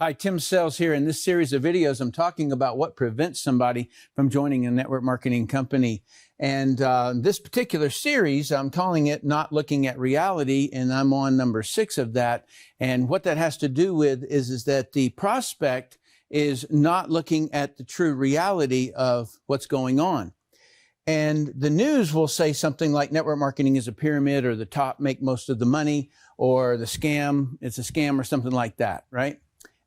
Hi, Tim Sells here. In this series of videos, I'm talking about what prevents somebody from joining a network marketing company. And this particular series, I'm calling it Not Looking at Reality, and I'm on number 6 of that. And what that has to do with is that the prospect is not looking at the true reality of what's going on. And the news will say something like network marketing is a pyramid, or the top make most of the money, or the scam, it's a scam, or something like that, right?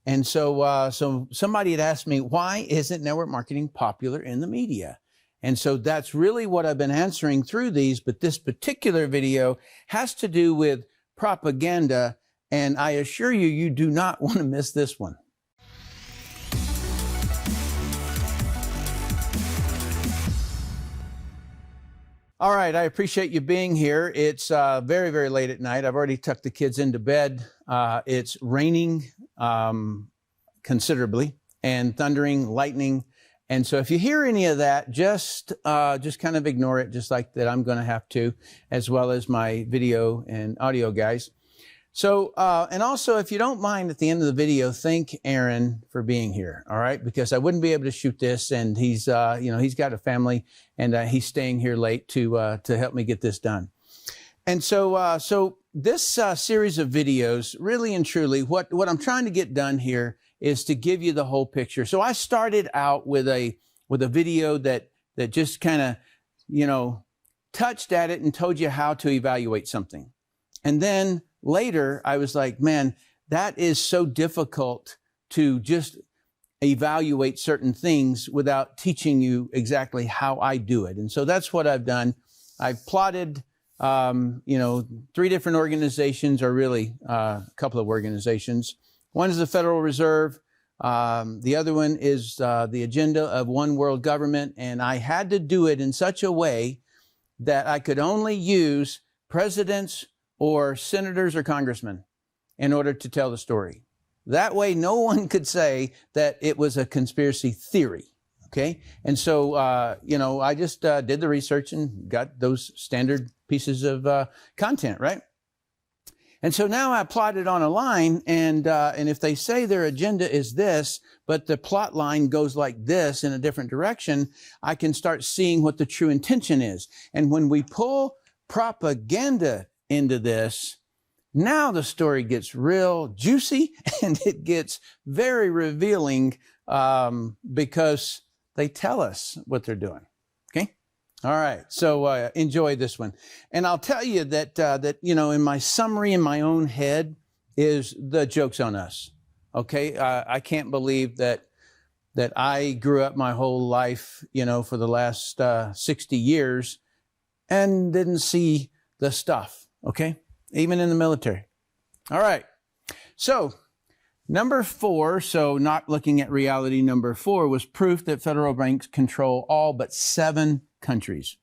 And so somebody had asked me, why isn't network marketing popular in the media? And so that's really what I've been answering through these, but this particular video has to do with propaganda, and I assure you, you do not want to miss this one. All right, I appreciate you being here. It's very, very late at night. I've already tucked the kids into bed. It's raining considerably and thundering, lightning. And so if you hear any of that, just kind of ignore it, just like that I'm going to have to, as well as my video and audio guys. So, and also, if you don't mind, at the end of the video, thank Aaron for being here, all right? Because I wouldn't be able to shoot this, and he's, he's got a family, and he's staying here late to help me get this done. And so, this series of videos, really and truly, what I'm trying to get done here is to give you the whole picture. So I started out with a video that just kind of, touched at it and told you how to evaluate something. And then later, I was like, man, that is so difficult to just evaluate certain things without teaching you exactly how I do it. And so that's what I've done. I've plotted, 3 different organizations, or really a couple of organizations. One is the Federal Reserve. The other one is the agenda of one world government. And I had to do it in such a way that I could only use presidents or senators or congressmen in order to tell the story. That way, no one could say that it was a conspiracy theory, okay? And so, I just did the research and got those standard pieces of content, right? And so now I plot it on a line, and if they say their agenda is this, but the plot line goes like this in a different direction, I can start seeing what the true intention is. And when we pull propaganda into this, now the story gets real juicy and it gets very revealing because they tell us what they're doing. Okay? All right. So enjoy this one. And I'll tell you that in my summary in my own head is the joke's on us. Okay? I can't believe that I grew up my whole life, for the last 60 years and didn't see the stuff. Okay? Even in the military. All right. So, number 4, so not looking at reality, number 4 was proof that federal banks control all but 7 countries.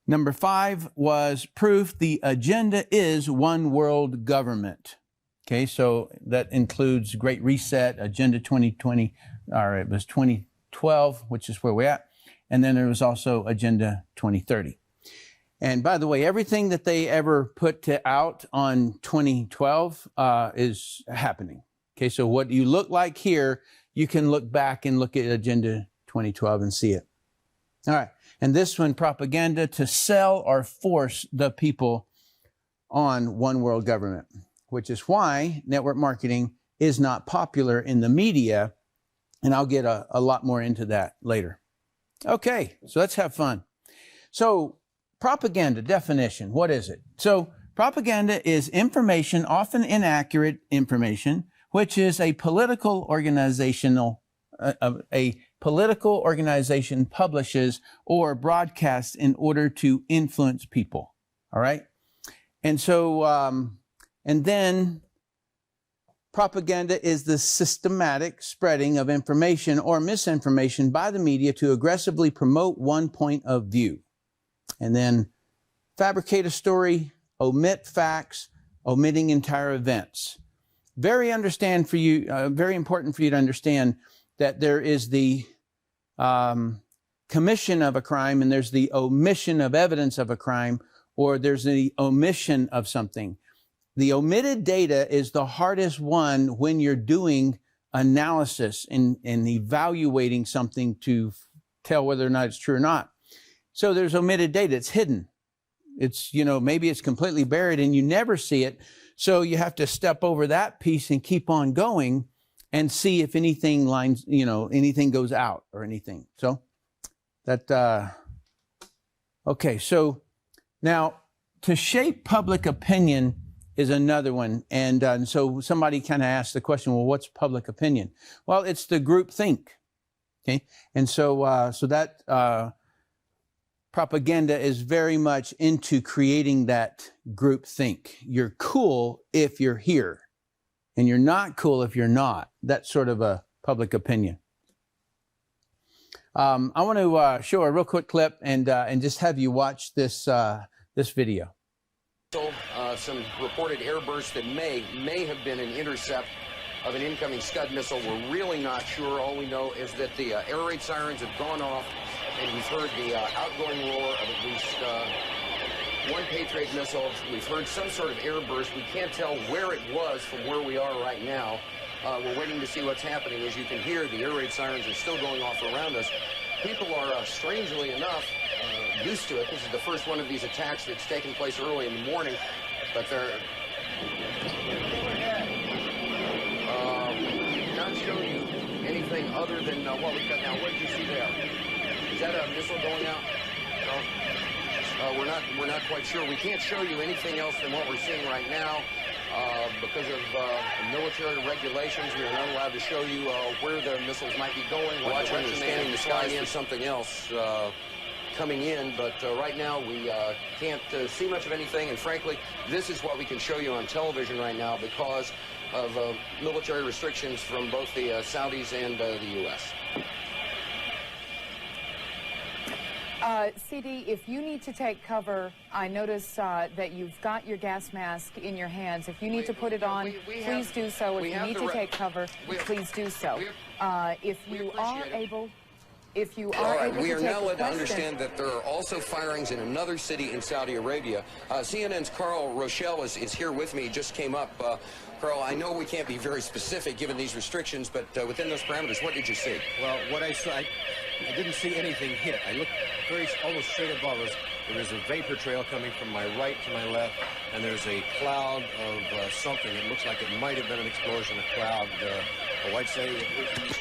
Number 5 was proof the agenda is one world government. Okay, so that includes Great Reset, Agenda 2020, or it was 2012, which is where we're at. And then there was also Agenda 2030. And by the way, everything that they ever put out on 2012 is happening. Okay, so what you look like here, you can look back and look at Agenda 2012 and see it. All right, and this one, propaganda to sell or force the people on one world government, which is why network marketing is not popular in the media, and I'll get a lot more into that later. Okay, so let's have fun. So, propaganda definition, what is it? So propaganda is information, often inaccurate information, which is a political organization publishes or broadcasts in order to influence people. All right. And so, and then propaganda is the systematic spreading of information or misinformation by the media to aggressively promote one point of view. And then fabricate a story, omit facts, omitting entire events. Very important for you to understand that there is the commission of a crime and there's the omission of evidence of a crime, or there's the omission of something. the omitted data is the hardest one when you're doing analysis and evaluating something to tell whether or not it's true or not. So there's omitted data. It's hidden. It's, you know, maybe it's completely buried and you never see it. So you have to step over that piece and keep on going and see if anything lines, you know, anything goes out or anything. So that, okay. So now to shape public opinion is another one. And so somebody kind of asked the question, well, what's public opinion? Well, it's the group think. Okay. And so, so that, propaganda is very much into creating that group think. You're cool if you're here, and you're not cool if you're not. That's sort of a public opinion. I want to show a real quick clip and just have you watch this this video. Some reported airbursts that may have been an intercept of an incoming Scud missile. We're really not sure. All we know is that the air raid sirens have gone off, and we've heard the outgoing roar of at least one Patriot missile. We've heard some sort of airburst. We can't tell where it was from where we are right now. We're waiting to see what's happening. As you can hear, the air raid sirens are still going off around us. People are, strangely enough, used to it. This is the first one of these attacks that's taken place early in the morning, but they're not showing you anything other than what we've got now. What did you see there? Is that a missile going out? No. We're not quite sure. We can't show you anything else than what we're seeing right now. Because of military regulations, we are not allowed to show you where the missiles might be going. Watching or scanning the skies for something else coming in, but right now we can't see much of anything, and frankly, this is what we can show you on television right now because of military restrictions from both the Saudis and the U.S. CD, if you need to take cover, I notice that you've got your gas mask in your hands. If you need to put it on, please do so. If you need to take cover, please do so. If you are able... If you are able to we are now led to question. understand that there are also firings in another city in Saudi Arabia. CNN's Carl Rochelle is here with me. He just came up. Carl, I know we can't be very specific given these restrictions, but within those parameters, what did you see? Well, what I saw, I didn't see anything hit. I looked almost straight above us. There was a vapor trail coming from my right to my left, and there's a cloud of something. It looks like it might have been an explosion, a cloud. I'd say it was...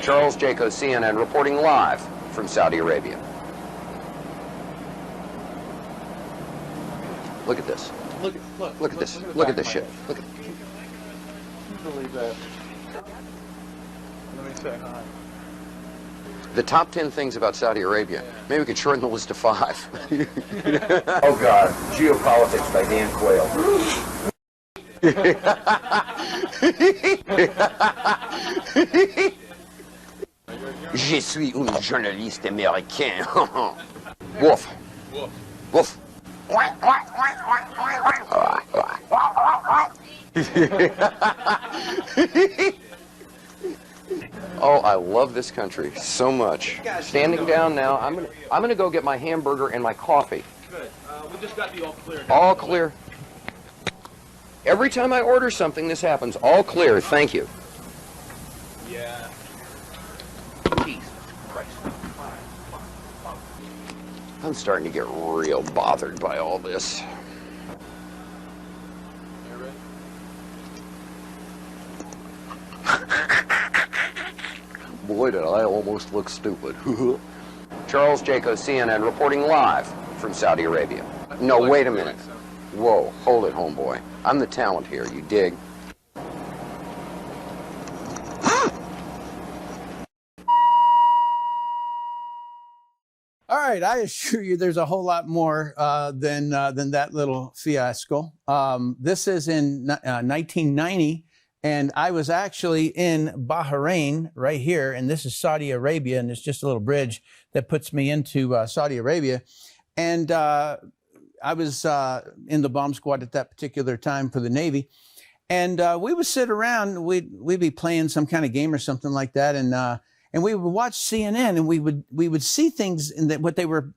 Charles Jaco, CNN, reporting live from Saudi Arabia. Look at this. Look at this. Look at this shit. Look at. Can you believe that? Let me say hi. The top 10 things about Saudi Arabia. Maybe we could shorten the list to 5. Oh God, Geopolitics by Dan Quayle. Je suis un journaliste américain. Woof. Woof. Oh, I love this country so much. Standing down now, I'm gonna go get my hamburger and my coffee. Good. We just got the all clear. All clear. Every time I order something, this happens. All clear. Thank you. Yeah. Jesus Christ. I'm starting to get real bothered by all this. Boy, did I almost look stupid. Charles Jaco, CNN, reporting live from Saudi Arabia. No, wait a minute. Whoa, hold it, homeboy. I'm the talent here, you dig? All right, I assure you there's a whole lot more than that little fiasco. This is in 1990, and I was actually in Bahrain right here, and this is Saudi Arabia, and it's just a little bridge that puts me into Saudi Arabia. And I was in the bomb squad at that particular time for the Navy. And we would sit around, we'd be playing some kind of game or something like that. And we would watch CNN, and we would see things in that what they were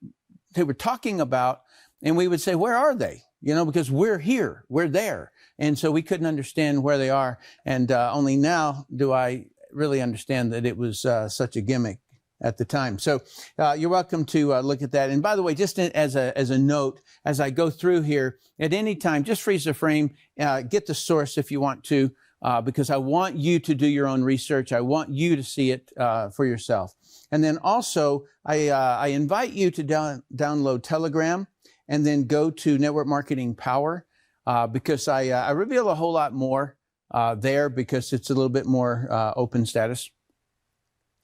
talking about. And we would say, where are they? You know, because we're here, we're there. And so we couldn't understand where they are. And only now do I really understand that it was such a gimmick at the time. So you're welcome to look at that. And by the way, just as a note, as I go through here, at any time, just freeze the frame, get the source if you want to, because I want you to do your own research. I want you to see it for yourself. And then also, I invite you to download Telegram and then go to Network Marketing Power, because I reveal a whole lot more there because it's a little bit more open status.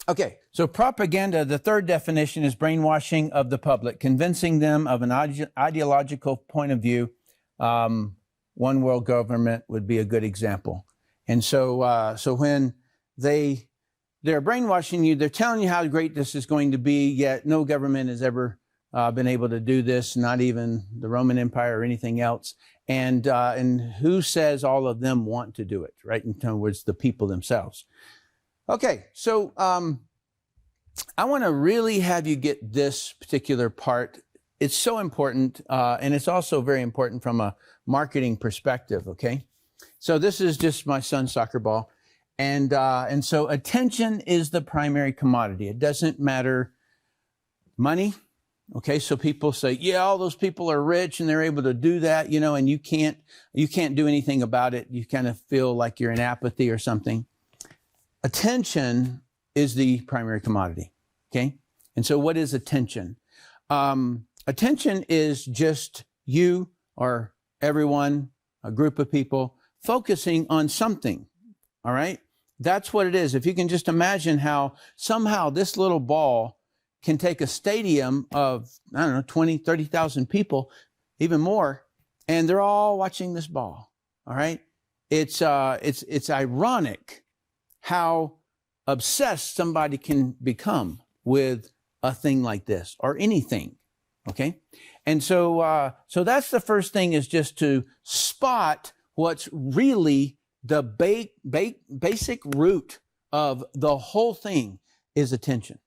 Okay, so propaganda, the third definition is brainwashing of the public, convincing them of an ideological point of view. One world government would be a good example. And so when they're brainwashing you, they're telling you how great this is going to be, yet no government has ever been able to do this, not even the Roman Empire or anything else. And who says all of them want to do it, right? In other words, the people themselves. Okay, so I want to really have you get this particular part. It's so important, and it's also very important from a marketing perspective, okay? So this is just my son's soccer ball. And so attention is the primary commodity. It doesn't matter money. Okay, so people say, yeah, all those people are rich and they're able to do that, you know, and you can't do anything about it. You kind of feel like you're in apathy or something. Attention is the primary commodity. Okay, and so what is attention? Attention is just you or everyone, a group of people focusing on something. All right, that's what it is. If you can just imagine how somehow this little ball can take a stadium of, I don't know, 20, 30,000 people, even more, and they're all watching this ball. All right. It's ironic how obsessed somebody can become with a thing like this or anything. Okay. And so that's the first thing, is just to spot what's really the basic root of the whole thing is attention.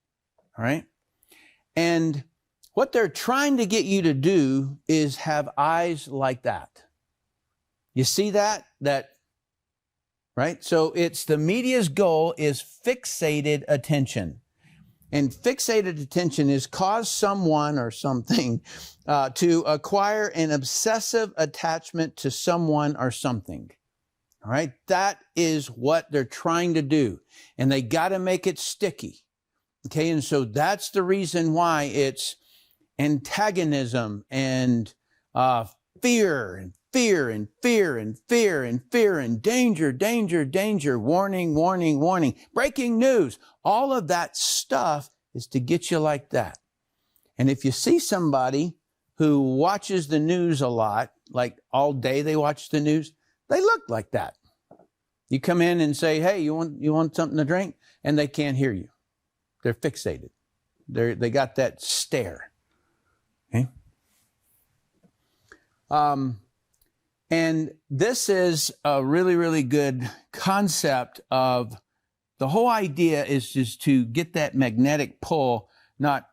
All right. And what they're trying to get you to do is have eyes like that. You see that, right? So it's the media's goal is fixated attention. And fixated attention is cause someone or something to acquire an obsessive attachment to someone or something. All right. That is what they're trying to do. And they got to make it sticky. Okay, and so that's the reason why it's antagonism and fear and fear and fear and fear and fear and danger, danger, danger, warning, warning, warning, breaking news. All of that stuff is to get you like that. And if you see somebody who watches the news a lot, like all day they watch the news, they look like that. You come in and say, hey, you want something to drink? And they can't hear you. They're fixated. They got that stare. Okay. And this is a really, really good concept of the whole idea is just to get that magnetic pull, not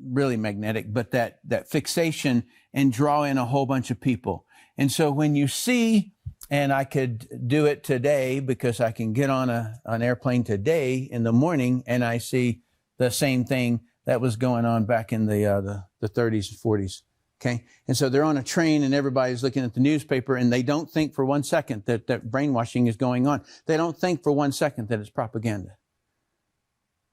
really magnetic, but that fixation, and draw in a whole bunch of people. And so when you see, and I could do it today because I can get on an airplane today in the morning and I see the same thing that was going on back in the 30s and 40s. Okay. And so they're on a train and everybody's looking at the newspaper and they don't think for 1 second that brainwashing is going on. They don't think for 1 second that it's propaganda.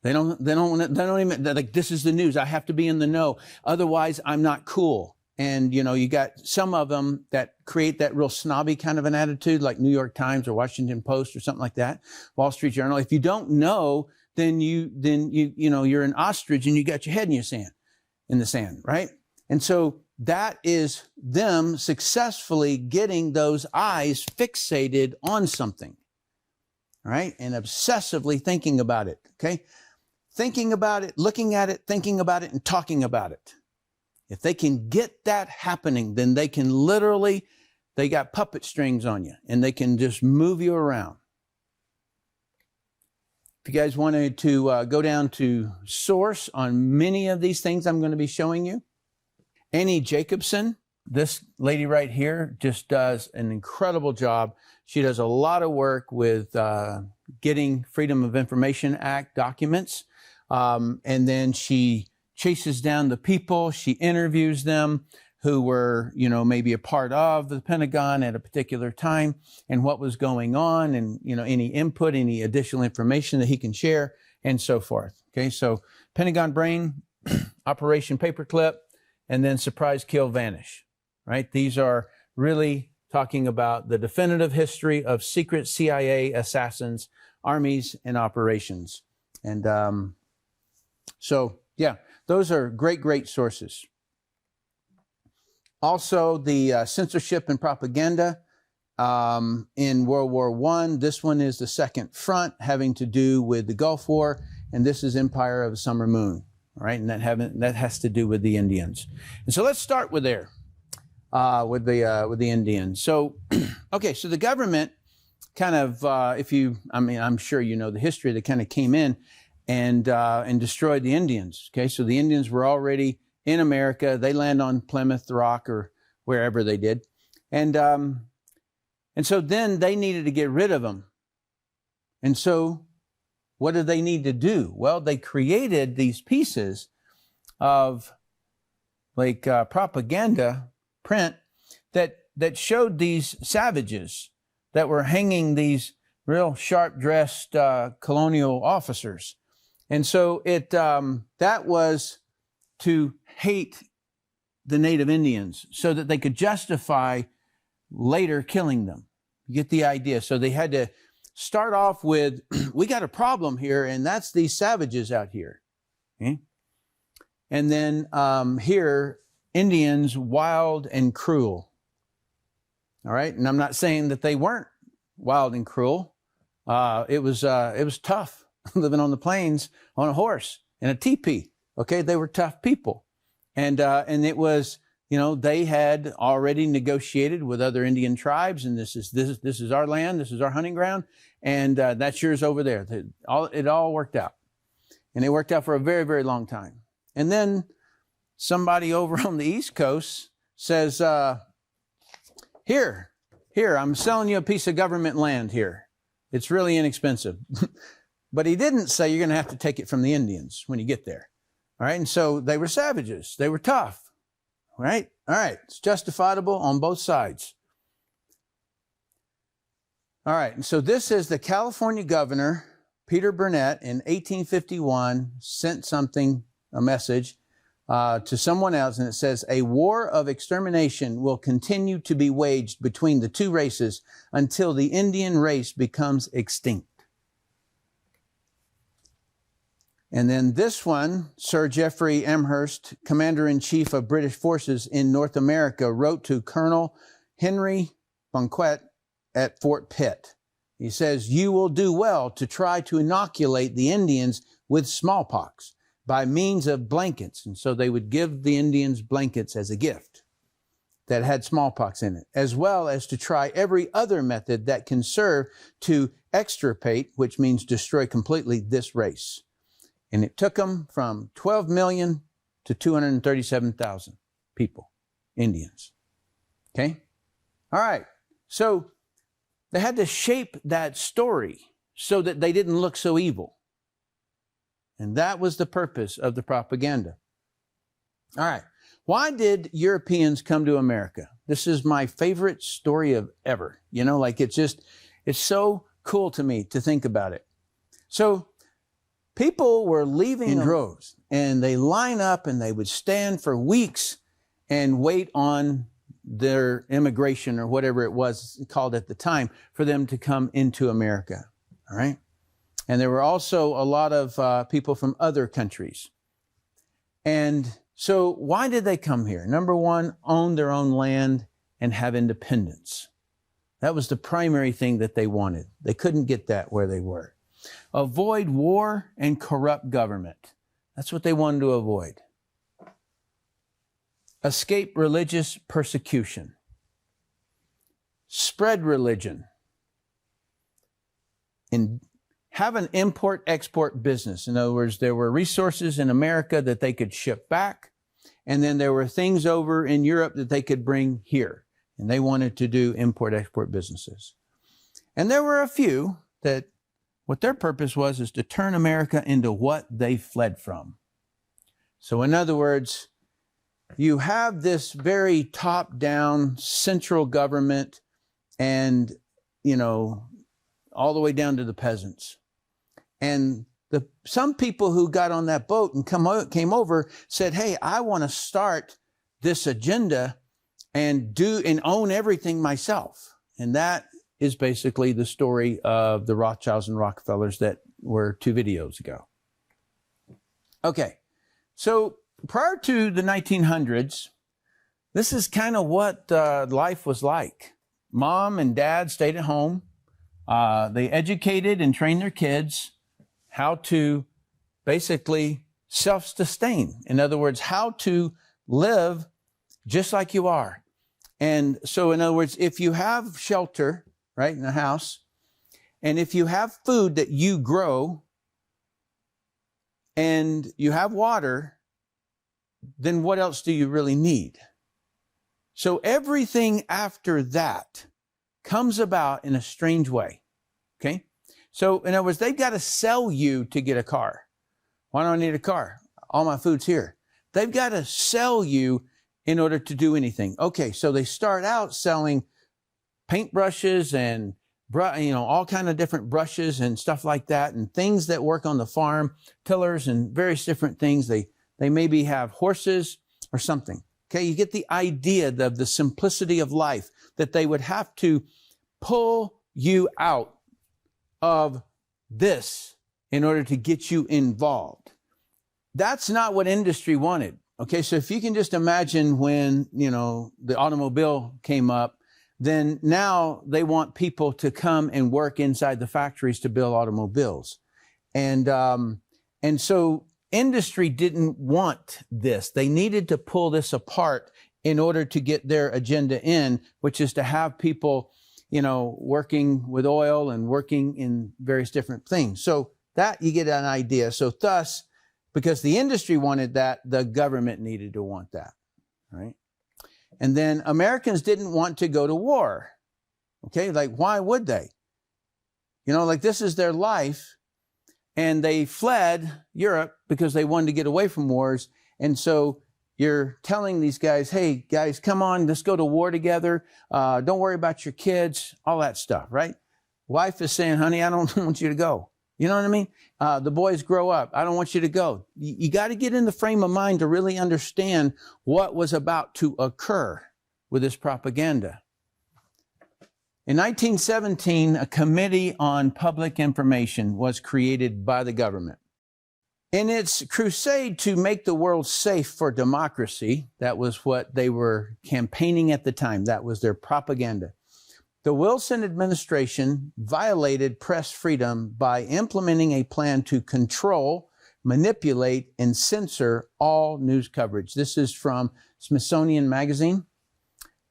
They don't even, like, this is the news. I have to be in the know. Otherwise I'm not cool. And, you know, you got some of them that create that real snobby kind of an attitude, like New York Times or Washington Post or something like that, Wall Street Journal. If you don't know, then you're an ostrich and you got your head in the sand, right? And so that is them successfully getting those eyes fixated on something, right? And obsessively thinking about it, okay? Thinking about it, looking at it, thinking about it, and talking about it. If they can get that happening, then they can literally, they got puppet strings on you and they can just move you around. If you guys wanted to go down to source on many of these things I'm going to be showing you, Annie Jacobson, this lady right here, just does an incredible job. She does a lot of work with getting Freedom of Information Act documents. And then she chases down the people. She interviews them who were, you know, maybe a part of the Pentagon at a particular time and what was going on and, you know, any input, any additional information that he can share and so forth. Okay, so Pentagon Brain, Operation Paperclip, and then Surprise, Kill, Vanish, right? These are really talking about the definitive history of secret CIA assassins, armies, and operations. And so, yeah, those are great, great sources. Also, the censorship and propaganda in World War I. This one is the Second Front, having to do with the Gulf War, and this is Empire of the Summer Moon, all right? And that has to do with the Indians. And so let's start with there, with the Indians. So, okay, so the government kind of, I'm sure you know the history. They kind of came in and destroyed the Indians. Okay, so the Indians were already in America. They land on Plymouth Rock or wherever they did. And so then they needed to get rid of them. And so what did they need to do? Well, they created these pieces of like propaganda print that showed these savages that were hanging these real sharp-dressed colonial officers. And so that was to hate the Native Indians so that they could justify later killing them. You get the idea. So they had to start off with, we got a problem here, and that's these savages out here. Okay? And then here, Indians, wild and cruel. All right? And I'm not saying that they weren't wild and cruel. It was tough living on the plains on a horse in a teepee. Okay, they were tough people, and it was, you know, they had already negotiated with other Indian tribes, and this is our land, this is our hunting ground, and that's yours over there. It all worked out, and it worked out for a very, very long time. And then somebody over on the East Coast says, "Here, I'm selling you a piece of government land here. It's really inexpensive." But he didn't say you're going to have to take it from the Indians when you get there. All right, and so they were savages. They were tough, right? All right, it's justifiable on both sides. All right, and so this is the California governor, Peter Burnett, in 1851, sent a message to someone else, and it says, "A war of extermination will continue to be waged between the two races until the Indian race becomes extinct." And then this one, Sir Geoffrey Amherst, Commander-in-Chief of British forces in North America, wrote to Colonel Henry Bonquet at Fort Pitt. He says, "You will do well to try to inoculate the Indians with smallpox by means of blankets." And so they would give the Indians blankets as a gift that had smallpox in it, as well as to try every other method that can serve to extirpate, which means destroy completely, this race. And it took them from 12 million to 237,000 people, Indians. Okay? All right. So they had to shape that story so that they didn't look so evil. And that was the purpose of the propaganda. All right. Why did Europeans come to America? This is my favorite story of ever. You know, like it's so cool to me to think about it. So people were leaving in droves, and they line up and they would stand for weeks and wait on their immigration or whatever it was called at the time for them to come into America. All right. And there were also a lot of people from other countries. And so why did they come here? Number one, own their own land and have independence. That was the primary thing that they wanted. They couldn't get that where they were. Avoid war and corrupt government. That's what they wanted to avoid. escape religious persecution, spread religion, and have an import-export business. In other words, there were resources in America that they could ship back, and then there were things over in Europe that they could bring here. And they wanted to do import-export businesses. And there were a few that what their purpose was is to turn America into what they fled from. So in other words, you have this very top-down central government and, you know, all the way down to the peasants. And some people who got on that boat and came over said, hey, I want to start this agenda and own everything myself. And that is basically the story of the Rothschilds and Rockefellers that were 2 videos ago. Okay, so prior to the 1900s, this is kind of what life was like. Mom and dad stayed at home. They educated and trained their kids how to basically self-sustain. In other words, how to live just like you are. And so, in other words, if you have shelter, right, in a house, and if you have food that you grow, and you have water, then what else do you really need? So everything after that comes about in a strange way, okay? So, in other words, they've got to sell you to get a car. Why do I need a car? All my food's here. They've got to sell you in order to do anything. Okay, so they start out selling paintbrushes and, you know, all kind of different brushes and stuff like that, and things that work on the farm, tillers and various different things. They maybe have horses or something. Okay, you get the idea of the simplicity of life, that they would have to pull you out of this in order to get you involved. That's not what industry wanted. Okay, so if you can just imagine when, you know, the automobile came up, then now they want people to come and work inside the factories to build automobiles. And so industry didn't want this. They needed to pull this apart in order to get their agenda in, which is to have people, you know, working with oil and working in various different things. So that you get an idea. So thus, because the industry wanted that, the government needed to want that, right? And then Americans didn't want to go to war. Okay, like why would they? You know, like this is their life. And they fled Europe because they wanted to get away from wars. And so you're telling these guys, hey, guys, come on, let's go to war together. Don't worry about your kids, all that stuff, right? Wife is saying, honey, I don't want you to go. You know what I mean? The boys grow up. I don't want you to go. You got to get in the frame of mind to really understand what was about to occur with this propaganda. In 1917, a Committee on Public Information was created by the government. In its crusade to make the world safe for democracy, that was what they were campaigning at the time. That was their propaganda. The Wilson administration violated press freedom by implementing a plan to control, manipulate, and censor all news coverage. This is from Smithsonian Magazine.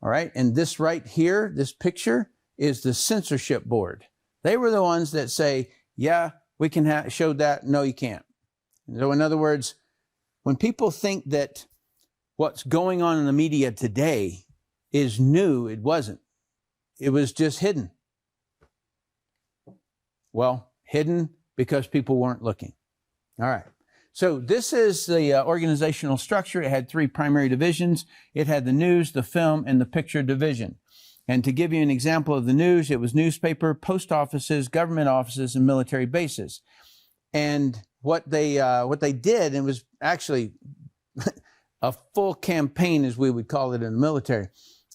All right, and this right here, this picture, is the censorship board. They were the ones that say, yeah, we can show that. No, you can't. So in other words, when people think that what's going on in the media today is new, it wasn't. It was just hidden. Well, hidden because people weren't looking. All right. So this is the organizational structure. It had 3 primary divisions. It had the news, the film, and the picture division. And to give you an example of the news, it was newspaper, post offices, government offices, and military bases. And what they did, and it was actually a full campaign, as we would call it in the military.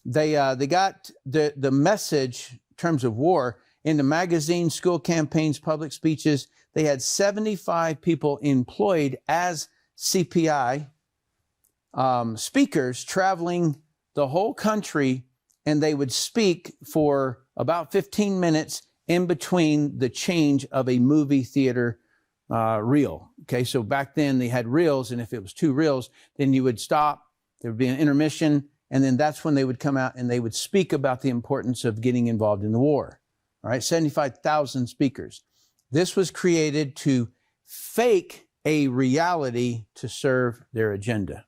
They got the message in terms of war into magazines, school campaigns, public speeches. They had 75 people employed as CPI speakers traveling the whole country, and they would speak for about 15 minutes in between the change of a movie theater reel. Okay, so back then they had reels, and if it was 2 reels, then you would stop. There would be an intermission, and then that's when they would come out and they would speak about the importance of getting involved in the war. All right, 75,000 speakers. This was created to fake a reality to serve their agenda.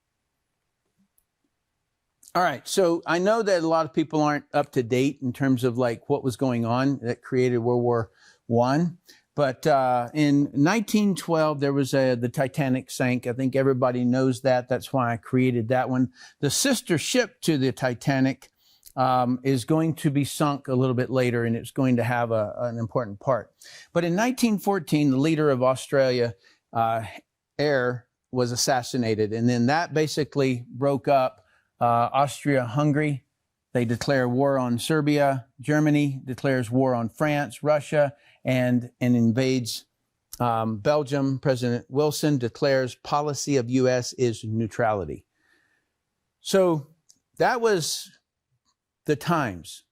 All right, so I know that a lot of people aren't up to date in terms of like what was going on that created World War I. But in 1912, there was the Titanic sank. I think everybody knows that. That's why I created that one. The sister ship to the Titanic is going to be sunk a little bit later, and it's going to have an important part. But in 1914, the leader of Australia, Air, was assassinated. And then that basically broke up Austria-Hungary. They declare war on Serbia. Germany declares war on France, Russia, and invades Belgium. President Wilson declares policy of U.S. is neutrality. So that was the times,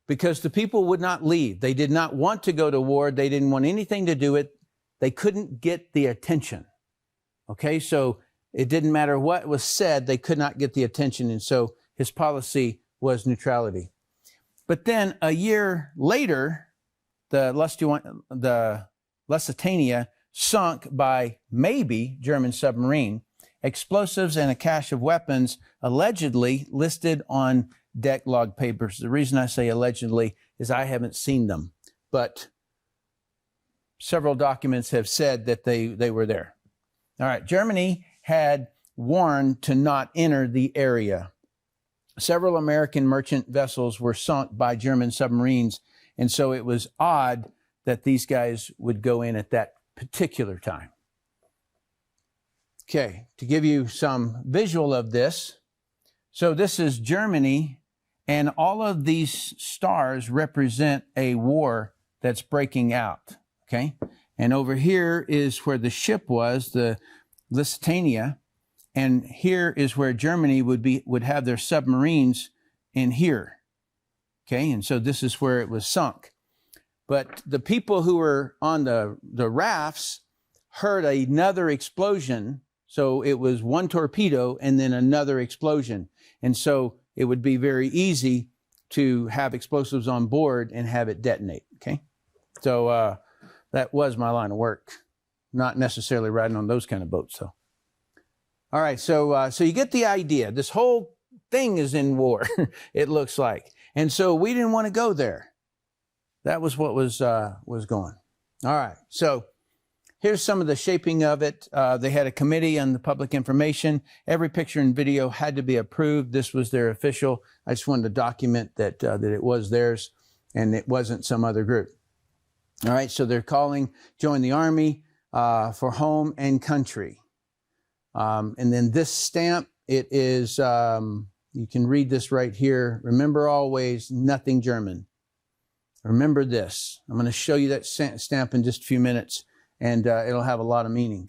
because the people would not leave. They did not want to go to war. They didn't want anything to do with it. They couldn't get the attention. Okay, so it didn't matter what was said, they could not get the attention, and so his policy was neutrality. But then a year later, the Lusitania sunk by maybe German submarine. Explosives and a cache of weapons allegedly listed on deck log papers. The reason I say allegedly is I haven't seen them, but several documents have said that they were there. All right, Germany had warned to not enter the area. Several American merchant vessels were sunk by German submarines, and so it was odd that these guys would go in at that particular time. Okay, to give you some visual of this, so this is Germany, and all of these stars represent a war that's breaking out, okay? And over here is where the ship was, the Lusitania, and here is where Germany would have their submarines in here, okay? And so this is where it was sunk. But the people who were on the rafts heard another explosion. So it was one torpedo and then another explosion. And so it would be very easy to have explosives on board and have it detonate, okay? So that was my line of work. Not necessarily riding on those kind of boats, though. All right, so you get the idea. This whole thing is in war, it looks like. And so we didn't want to go there. That was what was going. All right, so here's some of the shaping of it. They had a committee on the public information. Every picture and video had to be approved. This was their official. I just wanted to document that it was theirs and it wasn't some other group. All right, so they're calling, join the Army for home and country. And then this stamp, it is, you can read this right here. Remember always, nothing German. Remember this. I'm going to show you that stamp in just a few minutes, and it'll have a lot of meaning.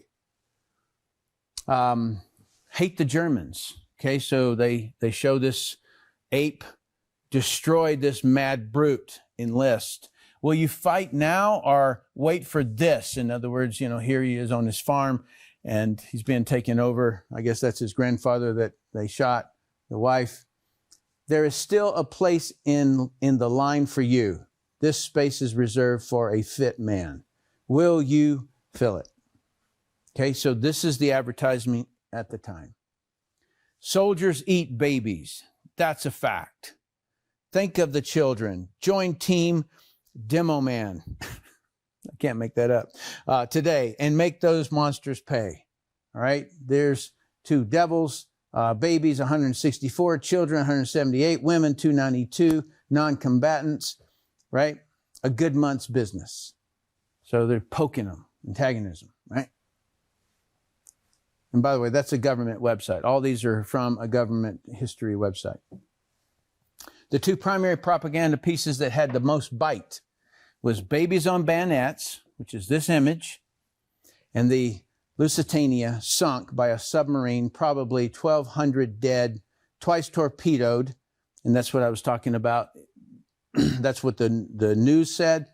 Hate the Germans. Okay, so they show this ape destroyed this mad brute, enlist. Will you fight now or wait for this? In other words, you know, here he is on his farm and he's being taken over. I guess that's his grandfather that they shot, the wife. There is still a place in the line for you. This space is reserved for a fit man. Will you fill it? Okay, so this is the advertisement at the time. Soldiers eat babies. That's a fact. Think of the children. Join Team Demo Man. I can't make that up. Today, and make those monsters pay. All right, there's 2 devils, babies 164, children 178, women 292, non-combatants, right? A good month's business. So they're poking them, antagonism, right? And by the way, that's a government website. All these are from a government history website. The 2 primary propaganda pieces that had the most bite was babies on bayonets, which is this image, and the Lusitania sunk by a submarine, probably 1,200 dead, twice torpedoed, and that's what I was talking about. That's what the news said,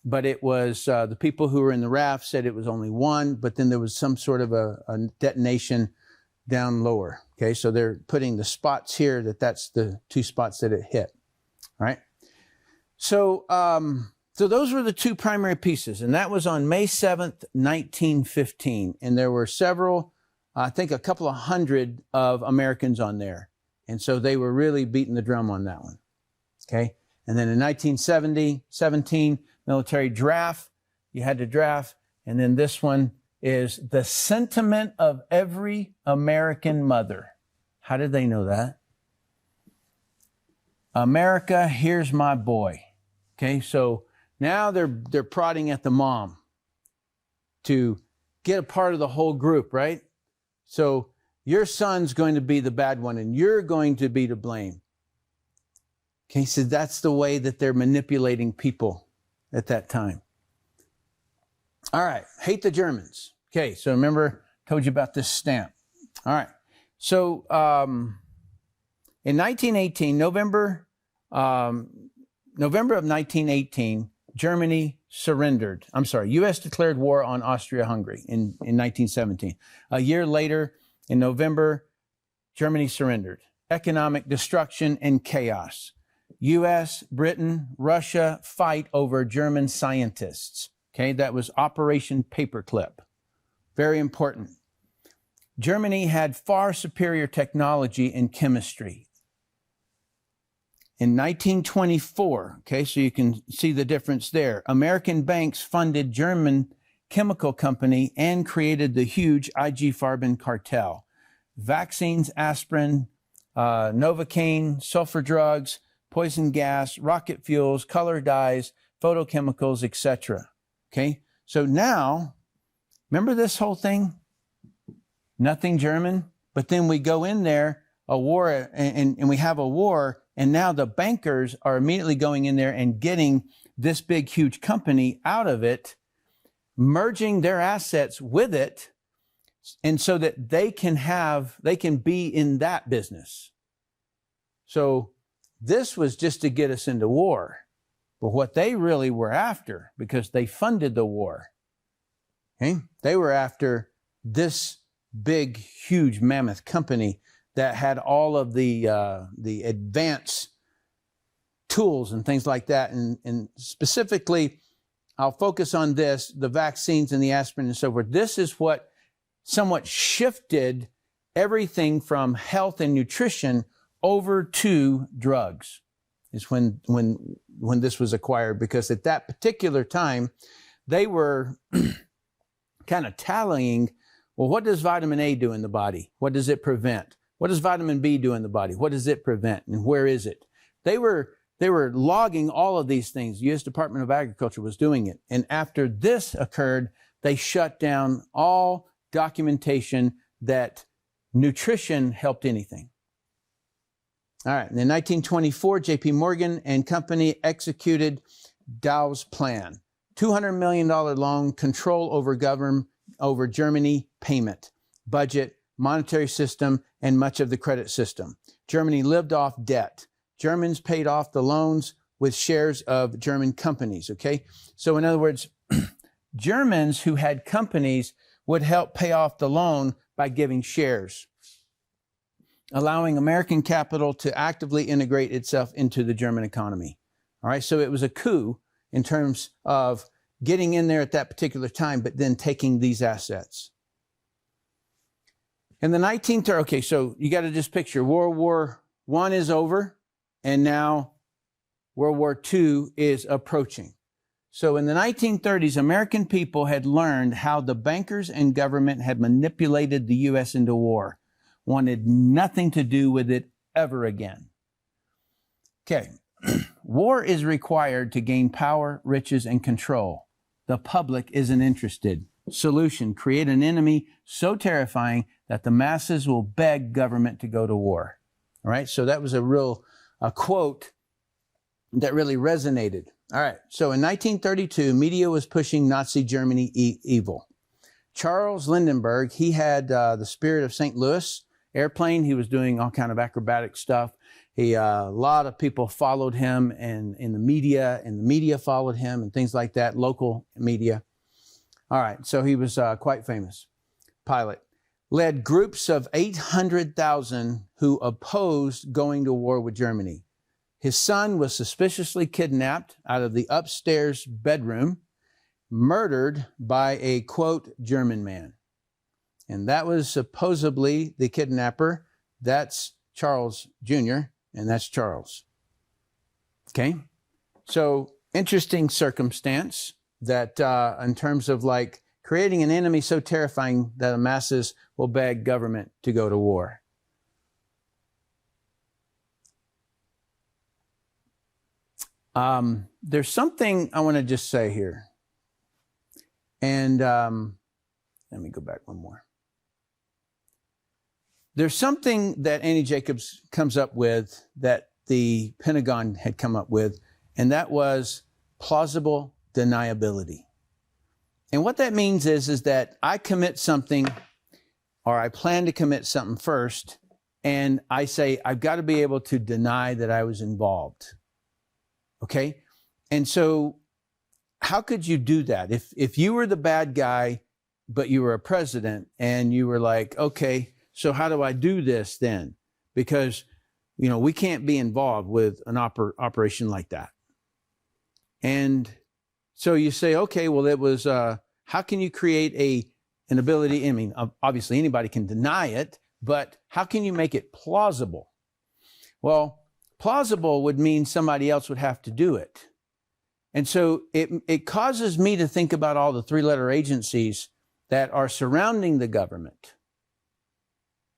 but it was the people who were in the raft said it was only 1, but then there was some sort of a detonation down lower. Okay, so they're putting the spots here that's the 2 spots that it hit. All right. So, so those were the 2 primary pieces, and that was on May 7th, 1915. And there were several, I think a couple of hundred of Americans on there. And so they were really beating the drum on that one. Okay. And then in 17, military draft, you had to draft. And then this one is the sentiment of every American mother. How did they know that? America, here's my boy. Okay, so now they're prodding at the mom to get a part of the whole group, right? So your son's going to be the bad one and you're going to be to blame. Okay, so that's the way that they're manipulating people at that time. All right, hate the Germans. Okay, so remember, I told you about this stamp. All right, so in 1918, November of 1918, Germany surrendered. I'm sorry, U.S. declared war on Austria-Hungary in 1917. A year later, in November, Germany surrendered. Economic destruction and chaos. U.S., Britain, Russia fight over German scientists. Okay, that was Operation Paperclip. Very important. Germany had far superior technology in chemistry. In 1924, okay, so you can see the difference there. American banks funded German chemical company and created the huge IG Farben cartel. Vaccines, aspirin, Novocaine, sulfur drugs, poison gas, rocket fuels, color dyes, photochemicals, etc. Okay, so now, remember this whole thing? Nothing German, but then we go in there, a war, and we have a war, and now the bankers are immediately going in there and getting this big, huge company out of it, merging their assets with it, and so that they can be in that business. So this was just to get us into war. But what they really were after, because they funded the war, okay, they were after this big, huge mammoth company that had all of the advanced tools and things like that. And specifically, I'll focus on this, the vaccines and the aspirin and so forth. This is what somewhat shifted everything from health and nutrition over to drugs, is when this was acquired, because at that particular time, they were kind of tallying, well, what does vitamin A do in the body? What does it prevent? What does vitamin B do in the body? What does it prevent? And where is it? They were logging all of these things. The U.S. Department of Agriculture was doing it. And after this occurred, they shut down all documentation that nutrition helped anything. All right, and in 1924, J.P. Morgan and Company executed Dow's plan. $200 million loan, control over Germany payment, budget, monetary system, and much of the credit system. Germany lived off debt. Germans paid off the loans with shares of German companies, okay? So in other words, Germans who had companies would help pay off the loan by giving shares, allowing American capital to actively integrate itself into the German economy. All right, so it was a coup in terms of getting in there at that particular time, but then taking these assets. In the 1930s, okay, so you got to just picture World War I is over, and now World War II is approaching. So in the 1930s, American people had learned how the bankers and government had manipulated the U.S. into war. Wanted nothing to do with it ever again. Okay, war is required to gain power, riches, and control. The public isn't interested. Solution, create an enemy so terrifying that the masses will beg government to go to war. All right, so that was a quote that really resonated. All right, so in 1932, media was pushing Nazi Germany evil. Charles Lindbergh, he had the Spirit of St. Louis airplane. He was doing all kind of acrobatic stuff. A lot of people followed him in the media followed him and things like that, local media. All right, so he was quite famous pilot. led groups of 800,000 who opposed going to war with Germany. His son was suspiciously kidnapped out of the upstairs bedroom, murdered by a, quote, German man. And that was supposedly the kidnapper. That's Charles Jr., and that's Charles. Okay? So, interesting circumstance that in terms of like creating an enemy so terrifying that the masses will beg government to go to war. There's something I want to just say here. And let me go back one more. There's something that Annie Jacobs comes up with that the Pentagon had come up with, and that was plausible deniability. And what that means is that I commit something, or I plan to commit something first, and I say, I've got to be able to deny that I was involved. Okay? And so how could you do that? If you were the bad guy, but you were a president, and you were like, okay, so how do I do this then? Because, you know, we can't be involved with an operation like that. And so you say, okay, well, it was, how can you create an ability? I mean, obviously anybody can deny it, but how can you make it plausible? Well, plausible would mean somebody else would have to do it. And so it causes me to think about all the three-letter agencies that are surrounding the government.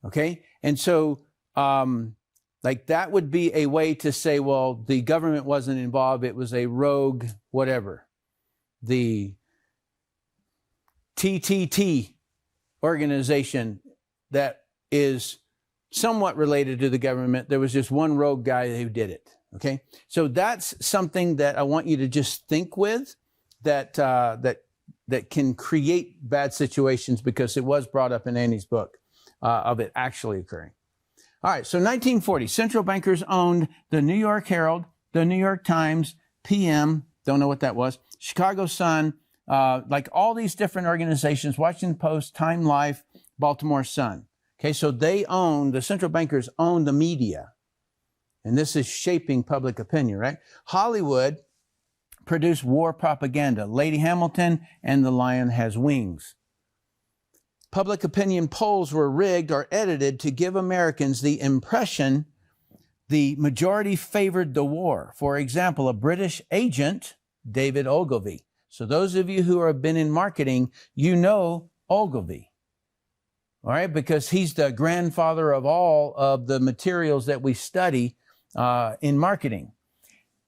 Okay? And so, like that would be a way to say, well, the government wasn't involved. It was a rogue, whatever. The TTT organization that is somewhat related to the government. There was just one rogue guy who did it. Okay? So that's something that I want you to just think with, that can create bad situations, because it was brought up in Annie's book of it actually occurring. All right, so 1940, central bankers owned the New York Herald, the New York Times, PM, don't know what that was, Chicago Sun, like all these different organizations, Washington Post, Time Life, Baltimore Sun. Okay, so the central bankers own the media. And this is shaping public opinion, right? Hollywood produced war propaganda, Lady Hamilton and The Lion Has Wings. Public opinion polls were rigged or edited to give Americans the impression the majority favored the war. For example, a British agent, David Ogilvy. So those of you who have been in marketing, you know Ogilvy. All right, because he's the grandfather of all of the materials that we study in marketing.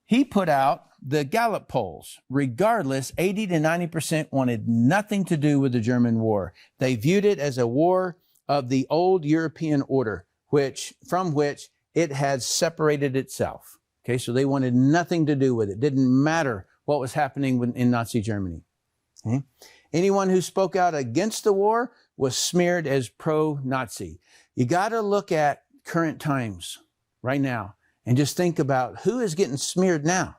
He put out the Gallup polls. Regardless, 80 to 90% wanted nothing to do with the German war. They viewed it as a war of the old European order, from which it had separated itself. Okay, so they wanted nothing to do with it. Didn't matter what was happening in Nazi Germany. Okay? Anyone who spoke out against the war was smeared as pro-Nazi. You got to look at current times right now and just think about who is getting smeared now.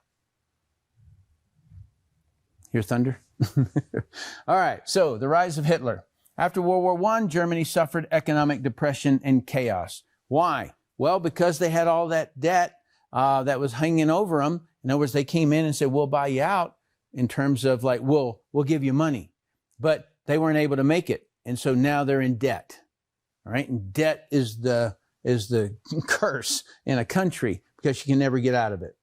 Hear thunder? All right, so the rise of Hitler. After World War I, Germany suffered economic depression and chaos. Why? Well, because they had all that debt that was hanging over them. In other words, they came in and said, we'll buy you out, in terms of like, we'll give you money. But they weren't able to make it. And so now they're in debt. All right, and debt is the curse in a country, because you can never get out of it.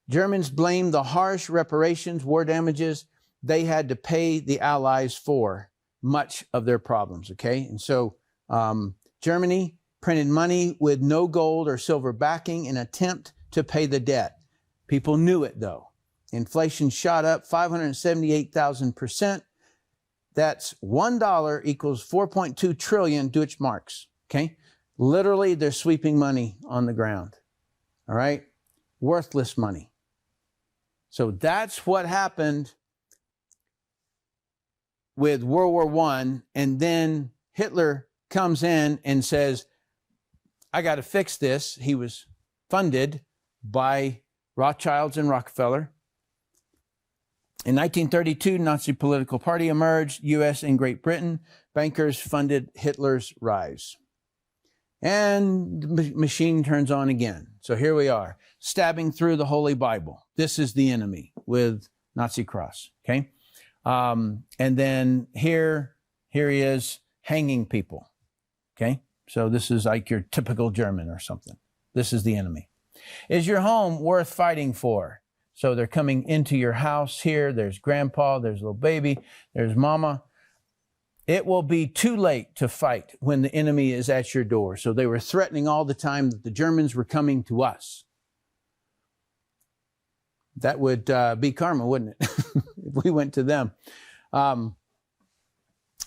Germans blamed the harsh reparations, war damages they had to pay the Allies for much of their problems, okay? And so Germany printed money with no gold or silver backing in an attempt to pay the debt. People knew it, though. Inflation shot up 578,000%. That's $1 equals 4.2 trillion Deutschmarks, okay? Literally, they're sweeping money on the ground, all right? Worthless money. So that's what happened with World War I, and then Hitler comes in and says, I got to fix this. He was funded by Rothschilds and Rockefeller. In 1932, Nazi political party emerged, U.S. and Great Britain. Bankers funded Hitler's rise. And the machine turns on again. So here we are, stabbing through the Holy Bible. This is the enemy with Nazi cross, okay? And then here he is hanging people, okay? So this is like your typical German or something. This is the enemy. Is your home worth fighting for? So they're coming into your house here. There's grandpa, there's little baby, there's mama. It will be too late to fight when the enemy is at your door. So they were threatening all the time that the Germans were coming to us. That would be karma, wouldn't it? If we went to them.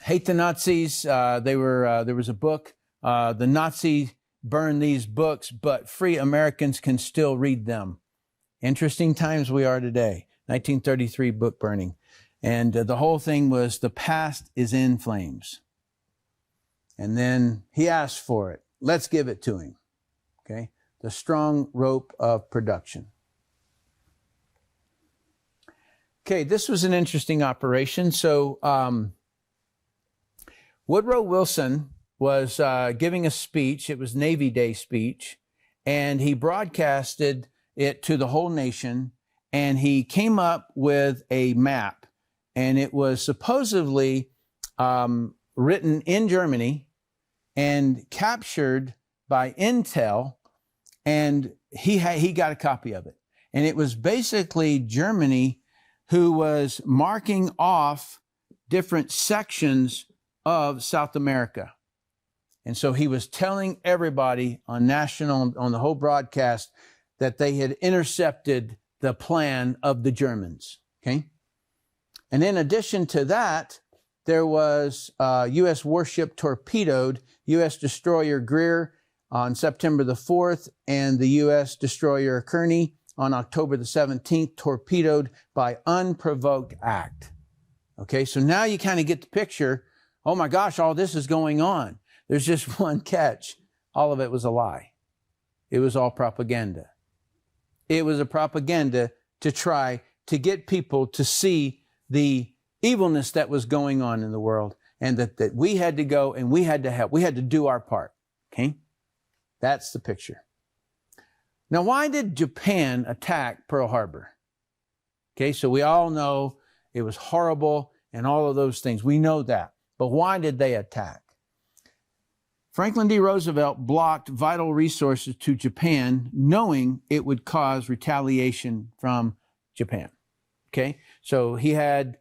Hate the Nazis. There was a book. The Nazis burned these books, but free Americans can still read them. Interesting times we are today. 1933 book burning. And the whole thing was the past is in flames. And then he asked for it. Let's give it to him. Okay. The strong rope of production. Okay. This was an interesting operation. So, Woodrow Wilson was giving a speech. It was Navy Day speech. And he broadcasted it to the whole nation, and he came up with a map, and it was supposedly written in Germany and captured by Intel, and he got a copy of it. And it was basically Germany who was marking off different sections of South America. And so he was telling everybody on national, on the whole broadcast, that they had intercepted the plan of the Germans, okay? And in addition to that, there was U.S. warship torpedoed, U.S. destroyer Greer on September the 4th, and the U.S. destroyer Kearney on October the 17th, torpedoed by unprovoked act. Okay, so now you kind of get the picture. Oh my gosh, all this is going on. There's just one catch. All of it was a lie. It was all propaganda. It was a propaganda to try to get people to see the evilness that was going on in the world, and that we had to go and we had to help. We had to do our part. Okay? That's the picture. Now, why did Japan attack Pearl Harbor? Okay, so we all know it was horrible and all of those things. We know that. But why did they attack? Franklin D. Roosevelt blocked vital resources to Japan, knowing it would cause retaliation from Japan. Okay, so he had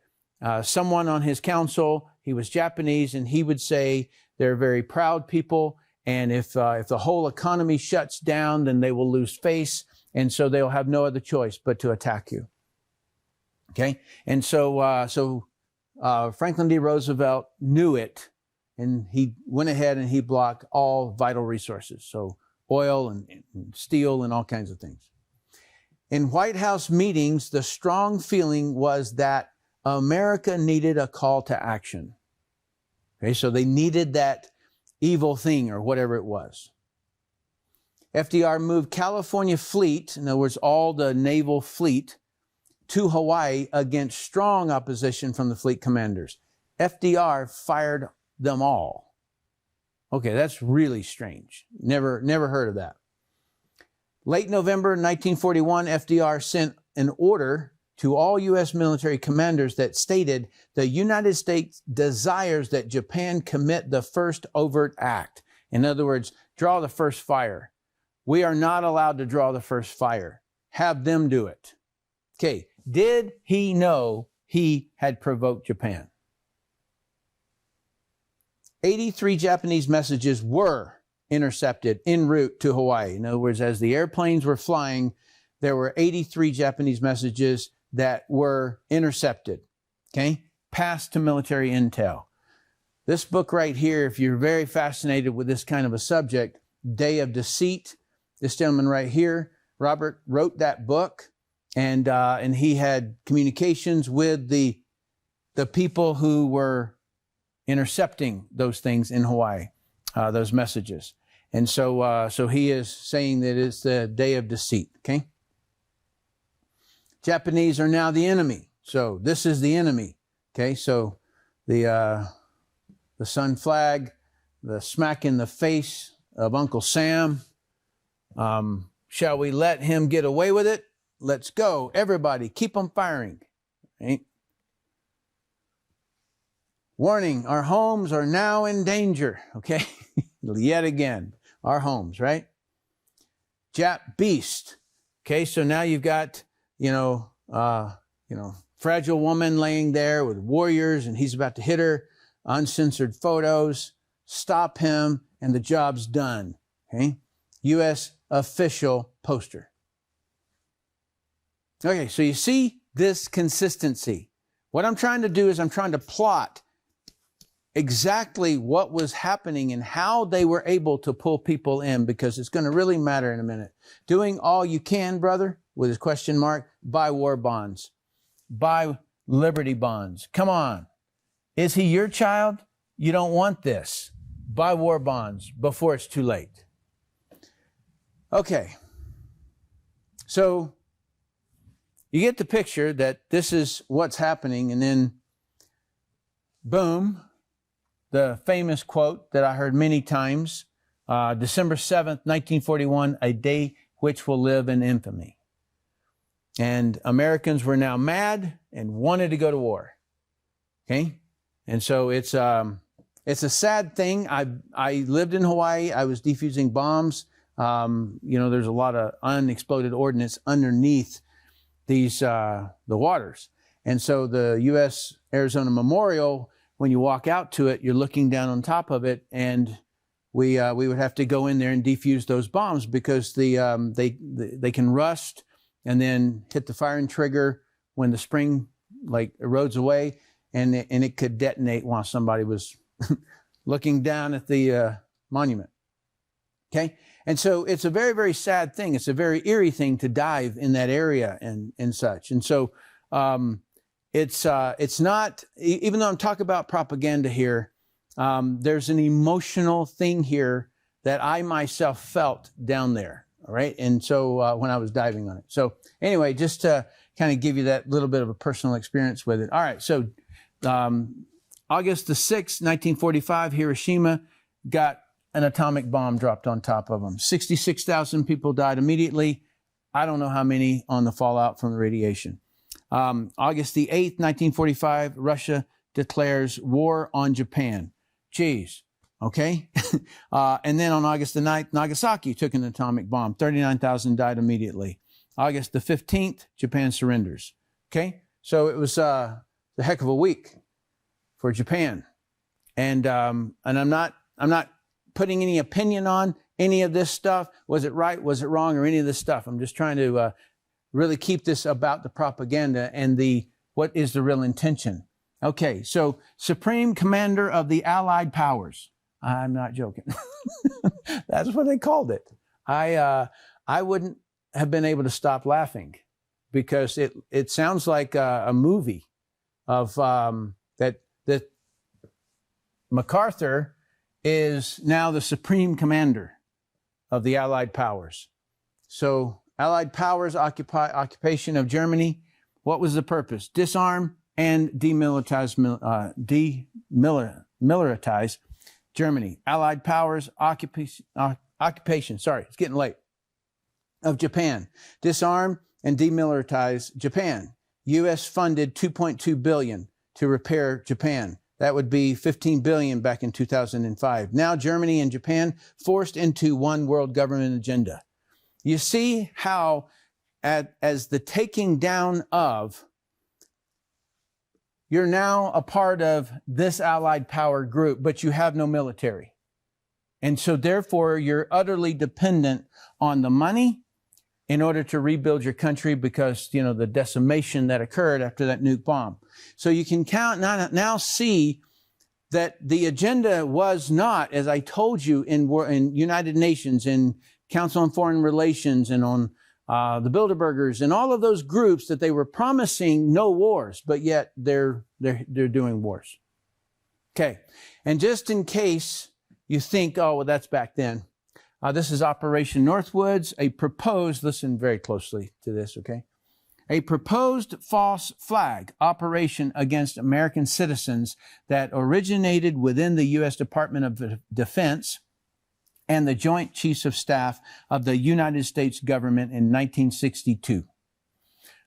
someone on his council. He was Japanese, and he would say they're very proud people, and if the whole economy shuts down, then they will lose face, and so they'll have no other choice but to attack you. Okay, and so Franklin D. Roosevelt knew it. And he went ahead and he blocked all vital resources, so oil and steel and all kinds of things. In White House meetings, the strong feeling was that America needed a call to action. Okay, so they needed that evil thing or whatever it was. FDR moved California fleet, in other words, all the naval fleet, to Hawaii against strong opposition from the fleet commanders. FDR fired them all. Okay, that's really strange. Never heard of that. Late November 1941, FDR sent an order to all U.S. military commanders that stated the United States desires that Japan commit the first overt act. In other words, draw the first fire. We are not allowed to draw the first fire. Have them do it. Okay, did he know he had provoked Japan? 83 Japanese messages were intercepted en route to Hawaii. In other words, as the airplanes were flying, there were 83 Japanese messages that were intercepted, okay, passed to military intel. This book right here, if you're very fascinated with this kind of a subject, Day of Deceit, this gentleman right here, Robert, wrote that book, and he had communications with the people who were intercepting those things in Hawaii, those messages. And so he is saying that it's the day of deceit, okay? Japanese are now the enemy. So this is the enemy. Okay, so the sun flag, the smack in the face of Uncle Sam. Shall we let him get away with it? Let's go. Everybody, keep on firing. Right? Warning, our homes are now in danger. Okay, yet again, our homes, right? Jap beast. Okay, so now you've got, fragile woman laying there with warriors, and he's about to hit her. Uncensored photos. Stop him, and the job's done. Okay, U.S. official poster. Okay, so you see this consistency. What I'm trying to do is I'm trying to plot exactly what was happening and how they were able to pull people in, because it's going to really matter in a minute. Doing all you can, brother, with his question mark, buy war bonds, buy liberty bonds. Come on. Is he your child? You don't want this. Buy war bonds before it's too late. Okay. So you get the picture that this is what's happening, and then boom, the famous quote that I heard many times, December 7th, 1941, a day which will live in infamy. And Americans were now mad and wanted to go to war. Okay? And so it's a sad thing. I lived in Hawaii. I was defusing bombs. There's a lot of unexploded ordnance underneath these the waters. And so the U.S. Arizona Memorial, when you walk out to it, you're looking down on top of it, and we would have to go in there and defuse those bombs because they can rust and then hit the firing trigger when the spring erodes away, and it could detonate while somebody was looking down at the monument. Okay, and so it's a very, very sad thing. It's a very eerie thing to dive in that area and such. And so it's not, even though I'm talking about propaganda here, there's an emotional thing here that I myself felt down there. All right. And so when I was diving on it. So anyway, just to kind of give you that little bit of a personal experience with it. All right. So August the 6th, 1945, Hiroshima got an atomic bomb dropped on top of them. 66,000 people died immediately. I don't know how many on the fallout from the radiation. August the 8th, 1945, Russia declares war on Japan. Geez, okay? And then on August the 9th, Nagasaki took an atomic bomb. 39,000 died immediately. August the 15th, Japan surrenders. Okay? So it was a heck of a week for Japan. And I'm not putting any opinion on any of this stuff. Was it right? Was it wrong? Or any of this stuff? I'm just trying to really keep this about the propaganda and what is the real intention. Okay, so Supreme Commander of the Allied Powers. I'm not joking. That's what they called it. I wouldn't have been able to stop laughing because it sounds like a movie of that MacArthur is now the Supreme Commander of the Allied Powers. So Allied powers occupation of Germany. What was the purpose? Disarm and demilitarize Germany. Allied powers occupation. Sorry, it's getting late. Of Japan. Disarm and demilitarize Japan. U.S. funded $2.2 billion to repair Japan. That would be $15 billion back in 2005. Now Germany and Japan forced into one world government agenda. You see how, as the taking down of, you're now a part of this allied power group, but you have no military. And so therefore, you're utterly dependent on the money in order to rebuild your country because, the decimation that occurred after that nuke bomb. So you can now see that the agenda was not, as I told you, in United Nations, in Council on Foreign Relations, and on the Bilderbergers, and all of those groups that they were promising no wars, but yet they're doing wars. Okay, and just in case you think, oh, well, that's back then. This is Operation Northwoods, listen very closely to this, okay? a proposed false flag operation against American citizens that originated within the U.S. Department of Defense and the Joint Chiefs of Staff of the United States government in 1962.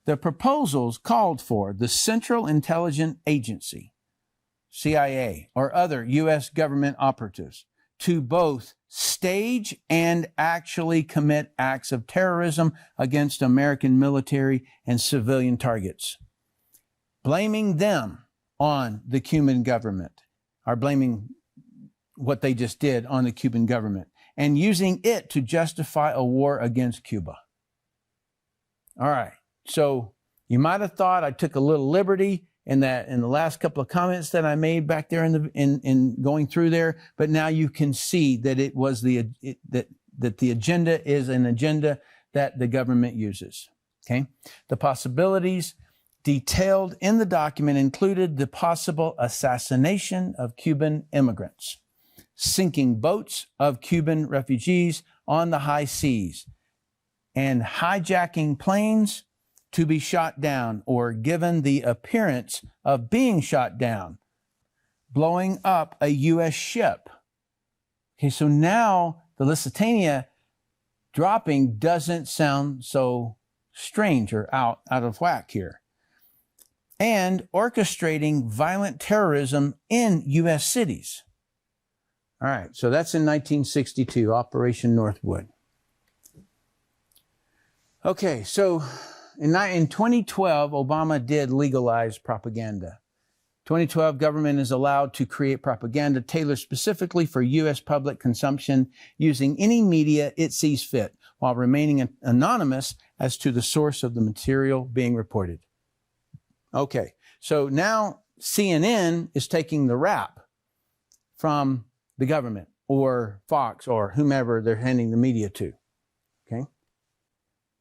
The proposals called for the Central Intelligence Agency, CIA, or other U.S. government operatives to both stage and actually commit acts of terrorism against American military and civilian targets, blaming them on the Cuban government, or blaming what they just did on the Cuban government, and using it to justify a war against Cuba. All right, so you might have thought I took a little liberty in the last couple of comments that I made back there in going through there, but now you can see that it was that the agenda is an agenda that the government uses. Okay, the possibilities detailed in the document included the possible assassination of Cuban immigrants, sinking boats of Cuban refugees on the high seas, and hijacking planes to be shot down or given the appearance of being shot down, blowing up a U.S. ship. Okay, so now the Lusitania dropping doesn't sound so strange or out of whack here. And orchestrating violent terrorism in U.S. cities. All right, so that's in 1962, Operation Northwood. Okay, so in 2012, Obama did legalize propaganda. 2012, government is allowed to create propaganda tailored specifically for U.S. public consumption using any media it sees fit, while remaining anonymous as to the source of the material being reported. Okay, so now CNN is taking the rap from the government or Fox or whomever they're handing the media to. Okay.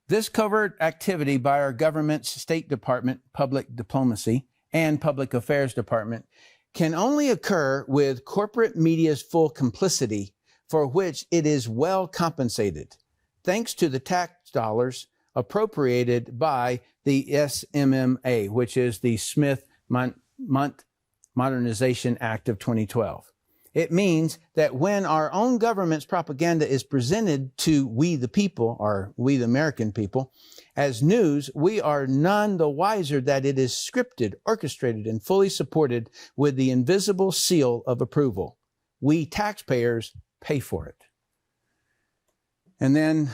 This covert activity by our government's State Department, Public Diplomacy, and Public Affairs Department can only occur with corporate media's full complicity, for which it is well compensated, thanks to the tax dollars appropriated by the SMMA, which is the Smith-Mundt Modernization Act of 2012. It means that when our own government's propaganda is presented to we the people, or we the American people, as news, we are none the wiser that it is scripted, orchestrated, and fully supported with the invisible seal of approval. We taxpayers pay for it. And then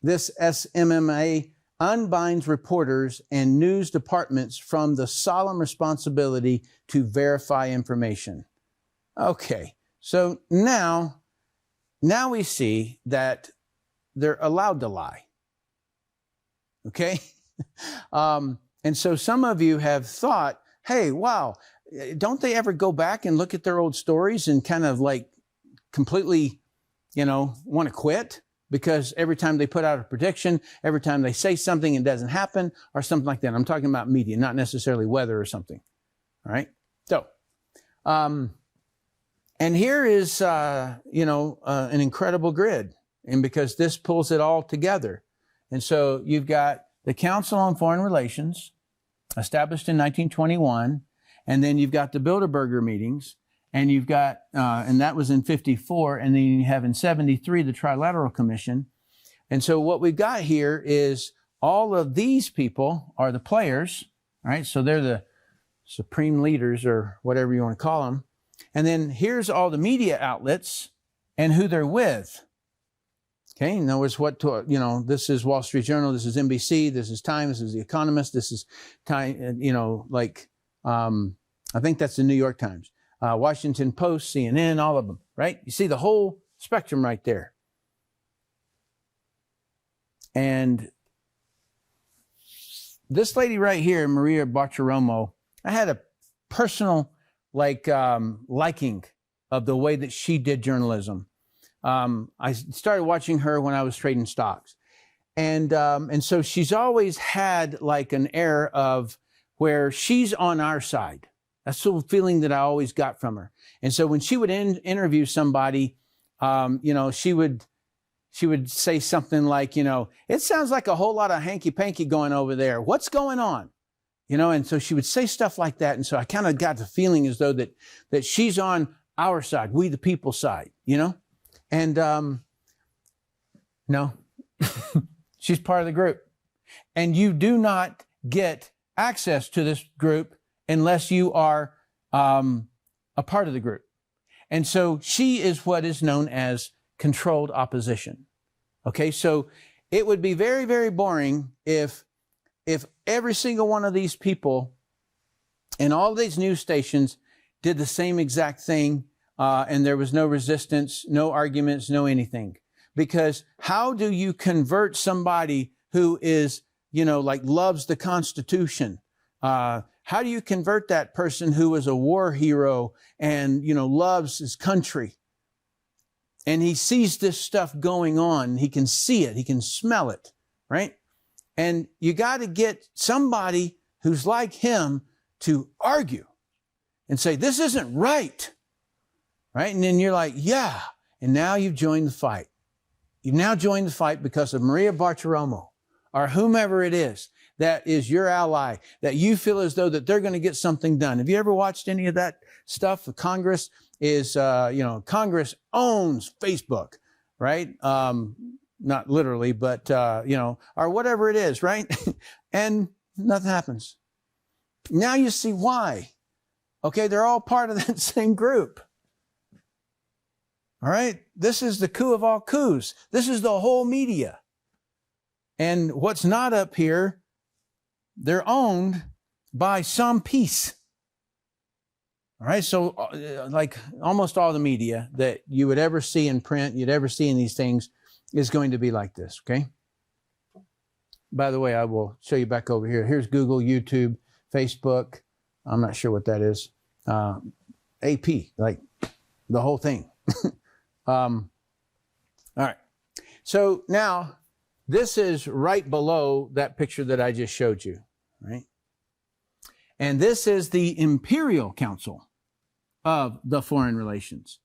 this SMMA unbinds reporters and news departments from the solemn responsibility to verify information. Okay, so now we see that they're allowed to lie. Okay? And so some of you have thought, hey, wow, don't they ever go back and look at their old stories and kind of like completely, want to quit? Because every time they put out a prediction, every time they say something, it doesn't happen, or something like that. I'm talking about media, not necessarily weather or something. All right? So, and here is, an incredible grid, and because this pulls it all together. And so you've got the Council on Foreign Relations, established in 1921, and then you've got the Bilderberger meetings, and you've got, and that was in 54, and then you have in 73 the Trilateral Commission. And so what we've got here is all of these people are the players, right? So they're the supreme leaders, or whatever you want to call them. And then here's all the media outlets and who they're with. Okay, in other words, this is Wall Street Journal, this is NBC, this is Time, this is The Economist, this is Time, I think that's the New York Times, Washington Post, CNN, all of them, right? You see the whole spectrum right there. And this lady right here, Maria Bartiromo, I had a personal liking of the way that she did journalism. I started watching her when I was trading stocks. And so she's always had like an air of where she's on our side. That's the feeling that I always got from her. And so when she would interview somebody, she she would say something like, you know, it sounds like a whole lot of hanky-panky going over there. What's going on? You know, and so she would say stuff like that. And so I kind of got the feeling as though that she's on our side, we the people side, you know? And no, she's part of the group. And you do not get access to this group unless you are a part of the group. And so she is what is known as controlled opposition. Okay, so it would be very, very boring if every single one of these people in all these news stations did the same exact thing, and there was no resistance, no arguments, no anything. Because how do you convert somebody who is, you know, like loves the Constitution? How do you convert that person who is a war hero and, you know, loves his country? And he sees this stuff going on. He can see it. He can smell it, right? And you got to get somebody who's like him to argue and say, this isn't right, right? And then you're like, yeah. And now you've joined the fight. You've now joined the fight because of Maria Bartiromo or whomever it is that is your ally, that you feel as though that they're going to get something done. Have you ever watched any of that stuff? Congress is, you know, Congress owns Facebook, right? Not literally, but, you know, or whatever it is, right? And nothing happens. Now you see why. Okay, they're all part of that same group. All right? This is the coup of all coups. This is the whole media. And what's not up here, they're owned by some piece. All right, so like almost all the media that you would ever see in print, you'd ever see in these things is going to be like this, okay? By the way, I will show you back over here. Here's Google, YouTube, Facebook. I'm not sure what that is. AP, like the whole thing. All right, so now this is right below that picture that I just showed you, right? And this is the Imperial Council of the Foreign Relations.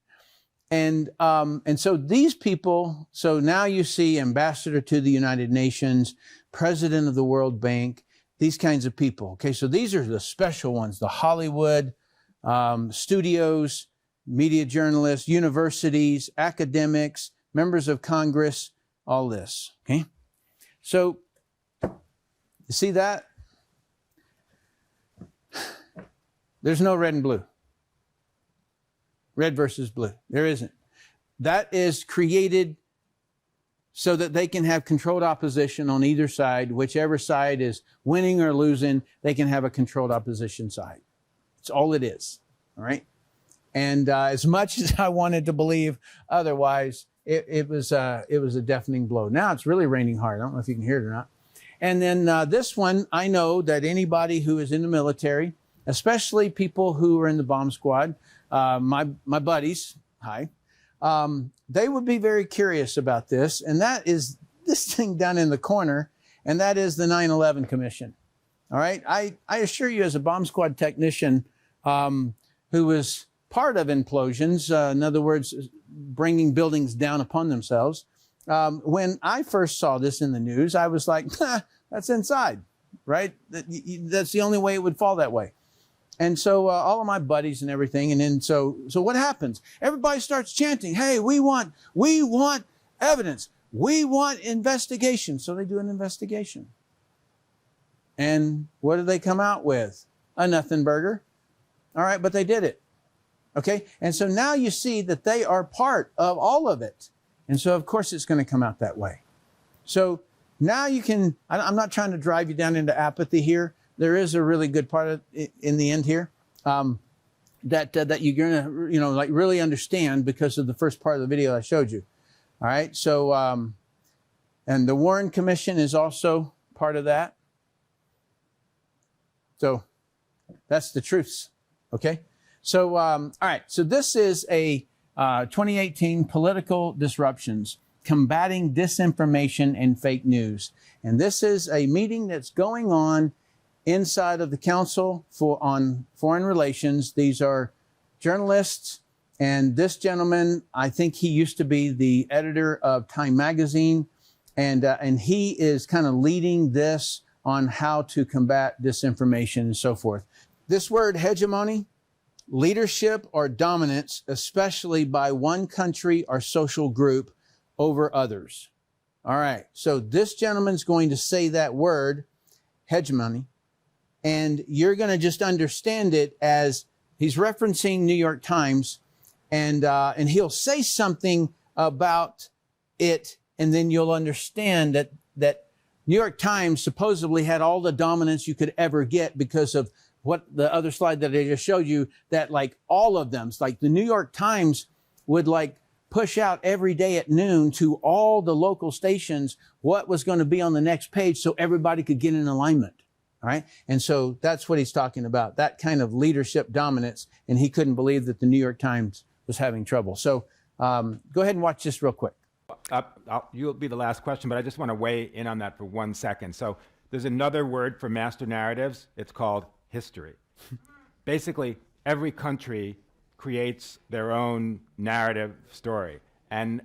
And so these people, so now you see ambassador to the United Nations, president of the World Bank, these kinds of people. Okay, so these are the special ones, the Hollywood, studios, media journalists, universities, academics, members of Congress, all this, okay? So, you see that? There's no red and blue. Red versus blue. There isn't. That is created so that they can have controlled opposition on either side. Whichever side is winning or losing, they can have a controlled opposition side. That's all it is, all right? And as much as I wanted to believe otherwise, it was a deafening blow. Now it's really raining hard. I don't know if you can hear it or not. And then this one, I know that anybody who is in the military, especially people who are in the bomb squad, my buddies, hi, they would be very curious about this. And that is this thing down in the corner, and that is the 9/11 Commission. All right, I assure you, as a bomb squad technician who was part of implosions, in other words, bringing buildings down upon themselves, when I first saw this in the news, I was like, that's inside, right? That's the only way it would fall that way. And so all of my buddies and everything, and then so what happens? Everybody starts chanting, hey, we want evidence. We want investigation. So they do an investigation. And what did they come out with? A nothing burger. All right, but they did it. Okay, and so now you see that they are part of all of it. And so, of course, it's going to come out that way. So now you can, I'm not trying to drive you down into apathy here. There is a really good part of it in the end here that you're going to, you know, like really understand because of the first part of the video I showed you. All right, so, and the Warren Commission is also part of that. So that's the truths, okay? So, all right, so this is a 2018 Political Disruptions, Combating Disinformation and Fake News. And this is a meeting that's going on inside of the Council on Foreign Relations. These are journalists And this gentleman, I think he used to be the editor of Time Magazine, and he is kind of leading this on how to combat disinformation and so forth. This word hegemony, leadership or dominance, especially by one country or social group over others. All right, so this gentleman's going to say that word, hegemony, and you're going to just understand it as he's referencing New York Times, and he'll say something about it, and then you'll understand that New York Times supposedly had all the dominance you could ever get because of what the other slide that I just showed you, that like all of them, like the New York Times would like push out every day at noon to all the local stations what was going to be on the next page so everybody could get in alignment. All right. And so that's what he's talking about, that kind of leadership dominance. And he couldn't believe that the New York Times was having trouble. So go ahead and watch this real quick. You'll be the last question, but I just want to weigh in on that for 1 second. So there's another word for master narratives. It's called history. Basically, every country creates their own narrative story. And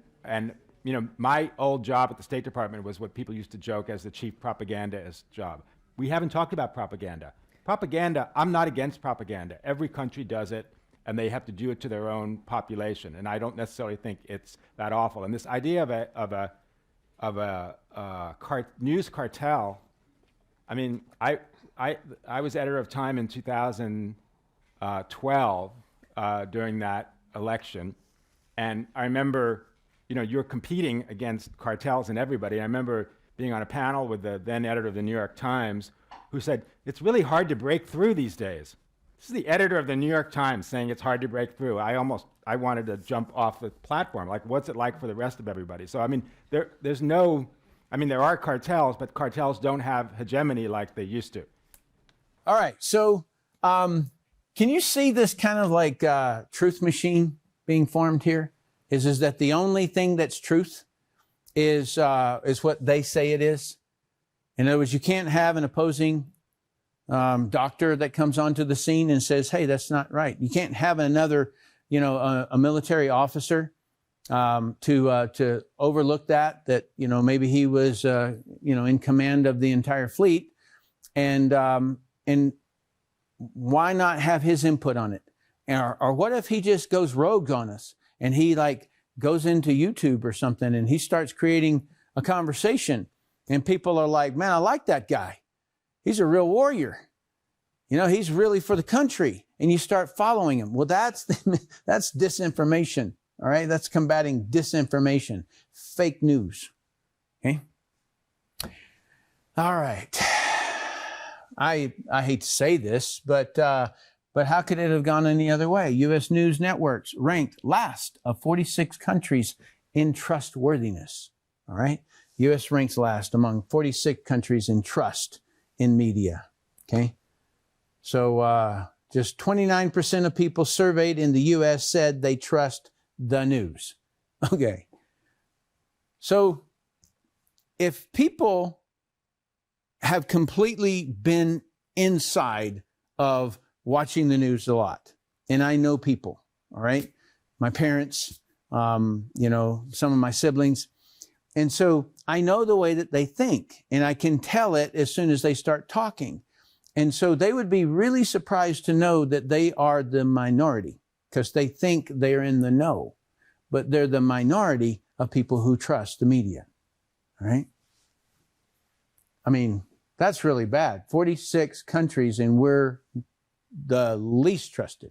you know, my old job at the State Department was what people used to joke as the chief propagandist job. We haven't talked about propaganda. Propaganda, I'm not against propaganda. Every country does it, and they have to do it to their own population. And I don't necessarily think it's that awful. And this idea of a news cartel, I mean, I was editor of Time in 2012 during that election, and I remember, you know, you're competing against cartels and everybody. I remember being on a panel with the then editor of the New York Times, who said, it's really hard to break through these days. This is the editor of the New York Times saying it's hard to break through. I wanted to jump off the platform. Like, what's it like for the rest of everybody? So, I mean, there are cartels, but cartels don't have hegemony like they used to. All right. So can you see this kind of like truth machine being formed here? Is that the only thing that's truth is what they say it is? In other words, you can't have an opposing doctor that comes onto the scene and says, hey, that's not right. You can't have another, you know, a military officer to overlook that, you know, maybe he was, you know, in command of the entire fleet. And why not have his input on it? Or what if he just goes rogue on us and he like goes into YouTube or something and he starts creating a conversation and people are like, man, I like that guy. He's a real warrior. You know, he's really for the country. And you start following him. Well, that's disinformation. All right. That's combating disinformation, fake news. Okay. All right. I hate to say this, but how could it have gone any other way? U.S. News Networks ranked last of 46 countries in trustworthiness. All right. U.S. ranks last among 46 countries in trust in media. Okay. So just 29% of people surveyed in the U.S. said they trust the news. Okay. So if people have completely been inside of watching the news a lot, and I know people, all right, my parents, you know, some of my siblings, and so I know the way that they think, and I can tell it as soon as they start talking. And so they would be really surprised to know that they are the minority because they think they're in the know, but they're the minority of people who trust the media, all right? I mean, that's really bad. 46 countries and we're the least trusted.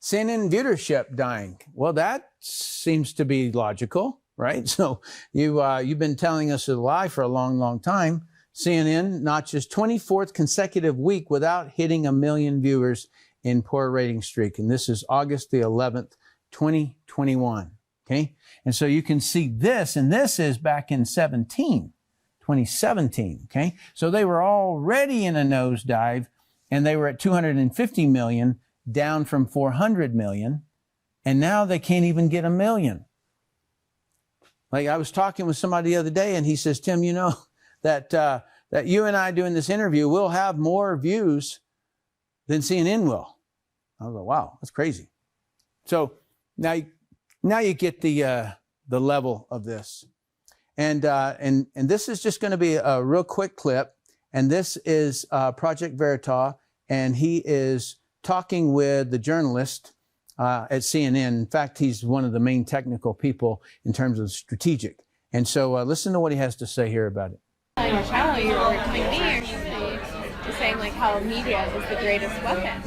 CNN viewership dying. Well, that seems to be logical, right? So you've been telling us a lie for a long, long time. CNN notches 24th consecutive week without hitting 1 million viewers in poor rating streak. And this is August the 11th, 2021. Okay. And so you can see this, and this is back in 2017. Okay. So they were already in a nosedive and they were at 250 million, down from 400 million. And now they can't even get 1 million. Like I was talking with somebody the other day and he says, Tim, you know, that you and I doing this interview will have more views than CNN will. I was like, wow, that's crazy. So now you get the level of this. And this is just going to be a real quick clip. And this is Project Veritas, and he is talking with the journalist at CNN. In fact, he's one of the main technical people in terms of strategic. And so listen to what he has to say here about it. On your channel, you were coming me or you're saying like how media is the greatest weapon.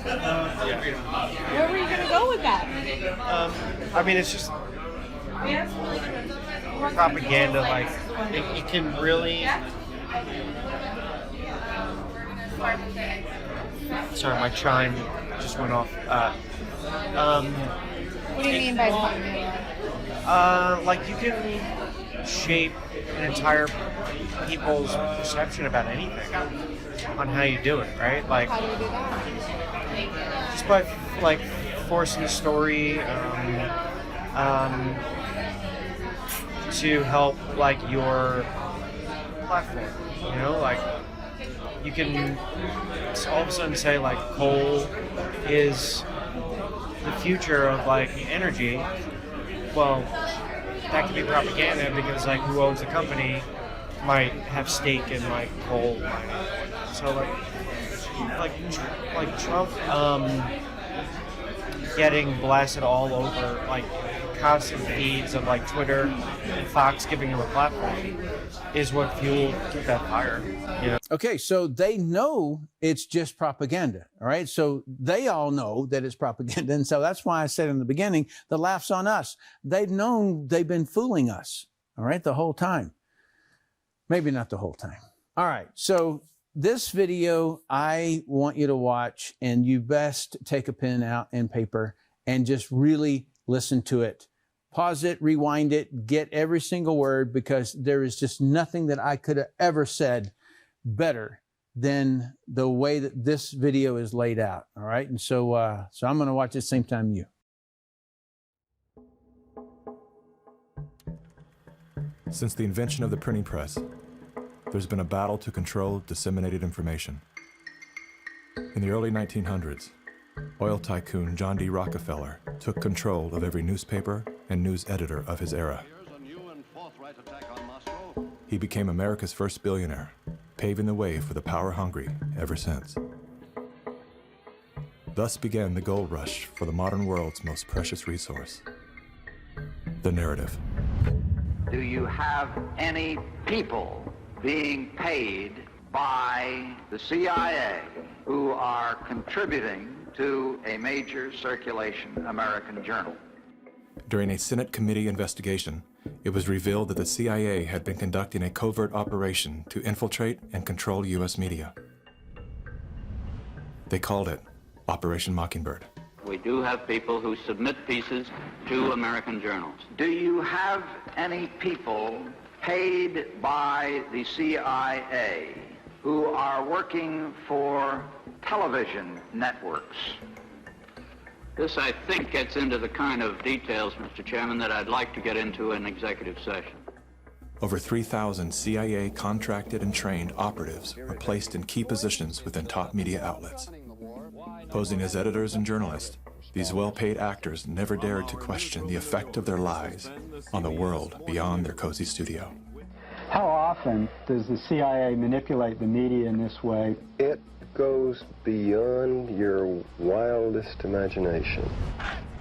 Where were you going to go with that? I mean, it's just propaganda. Like, it can really. Sorry, my chime just went off. What do you mean by propaganda? Like, you can shape an entire people's perception about anything on how you do it, right? Like, How do you do that? just by like forcing a story to help like your platform, you know, like you can all of a sudden say like coal is the future of like energy. Well, that could be propaganda because like who owns the company might have stake in like coal mining. So like Trump getting blasted all over like constant feeds of like Twitter and Fox giving him a platform is what fueled that fire. You know? Okay, so they know it's just propaganda, all right? So they all know that it's propaganda, and so that's why I said in the beginning, the laugh's on us. They've known they've been fooling us, all right, the whole time. Maybe not the whole time. All right, so this video I want you to watch, and you best take a pen out and paper and just really listen to it. Pause it, rewind it, get every single word, because there is just nothing that I could have ever said better than the way that this video is laid out. All right. And so I'm going to watch it at the same time you. Since the invention of the printing press, there's been a battle to control disseminated information. In the early 1900s, oil tycoon John D. Rockefeller took control of every newspaper and news editor of his era. He became America's first billionaire, paving the way for the power-hungry ever since. Thus began the gold rush for the modern world's most precious resource, the narrative. Do you have any people being paid by the CIA who are contributing to a major circulation American journal? During a Senate committee investigation, it was revealed that the CIA had been conducting a covert operation to infiltrate and control U.S. media. They called it Operation Mockingbird. We do have people who submit pieces to American journals. Do you have any people paid by the CIA who are working for television networks? This, I think, gets into the kind of details, Mr. Chairman, that I'd like to get into in executive session. Over 3,000 CIA contracted and trained operatives were placed in key positions within top media outlets. Posing as editors and journalists, these well-paid actors never dared to question the effect of their lives on the world beyond their cozy studio. How often does the CIA manipulate the media in this way? It goes beyond your wildest imagination.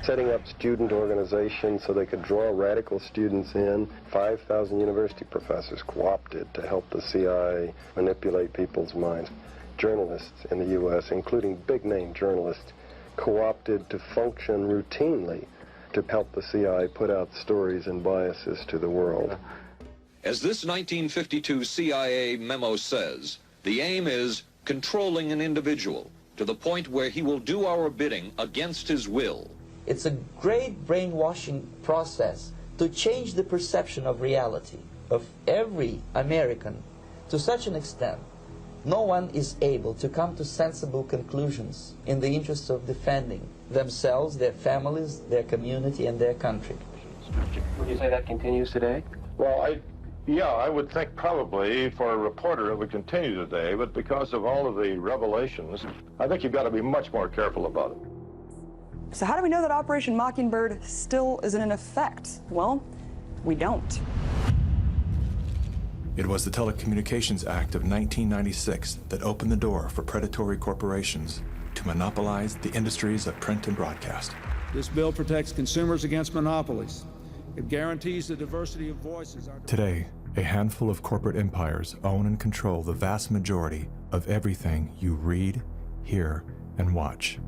Setting up student organizations so they could draw radical students in. 5,000 university professors co-opted to help the CIA manipulate people's minds. Journalists in the U.S., including big-name journalists, co-opted to function routinely to help the CIA put out stories and biases to the world. As this 1952 CIA memo says, the aim is controlling an individual to the point where he will do our bidding against his will. It's a great brainwashing process to change the perception of reality of every American to such an extent no one is able to come to sensible conclusions in the interest of defending themselves, their families, their community, and their country. Would you say that continues today? Well, yeah, I would think probably for a reporter it would continue today, but because of all of the revelations, I think you've got to be much more careful about it. So how do we know that Operation Mockingbird still isn't in effect? Well, we don't. It was the Telecommunications Act of 1996 that opened the door for predatory corporations to monopolize the industries of print and broadcast. This bill protects consumers against monopolies. It guarantees the diversity of voices. Today, a handful of corporate empires own and control the vast majority of everything you read, hear, and watch.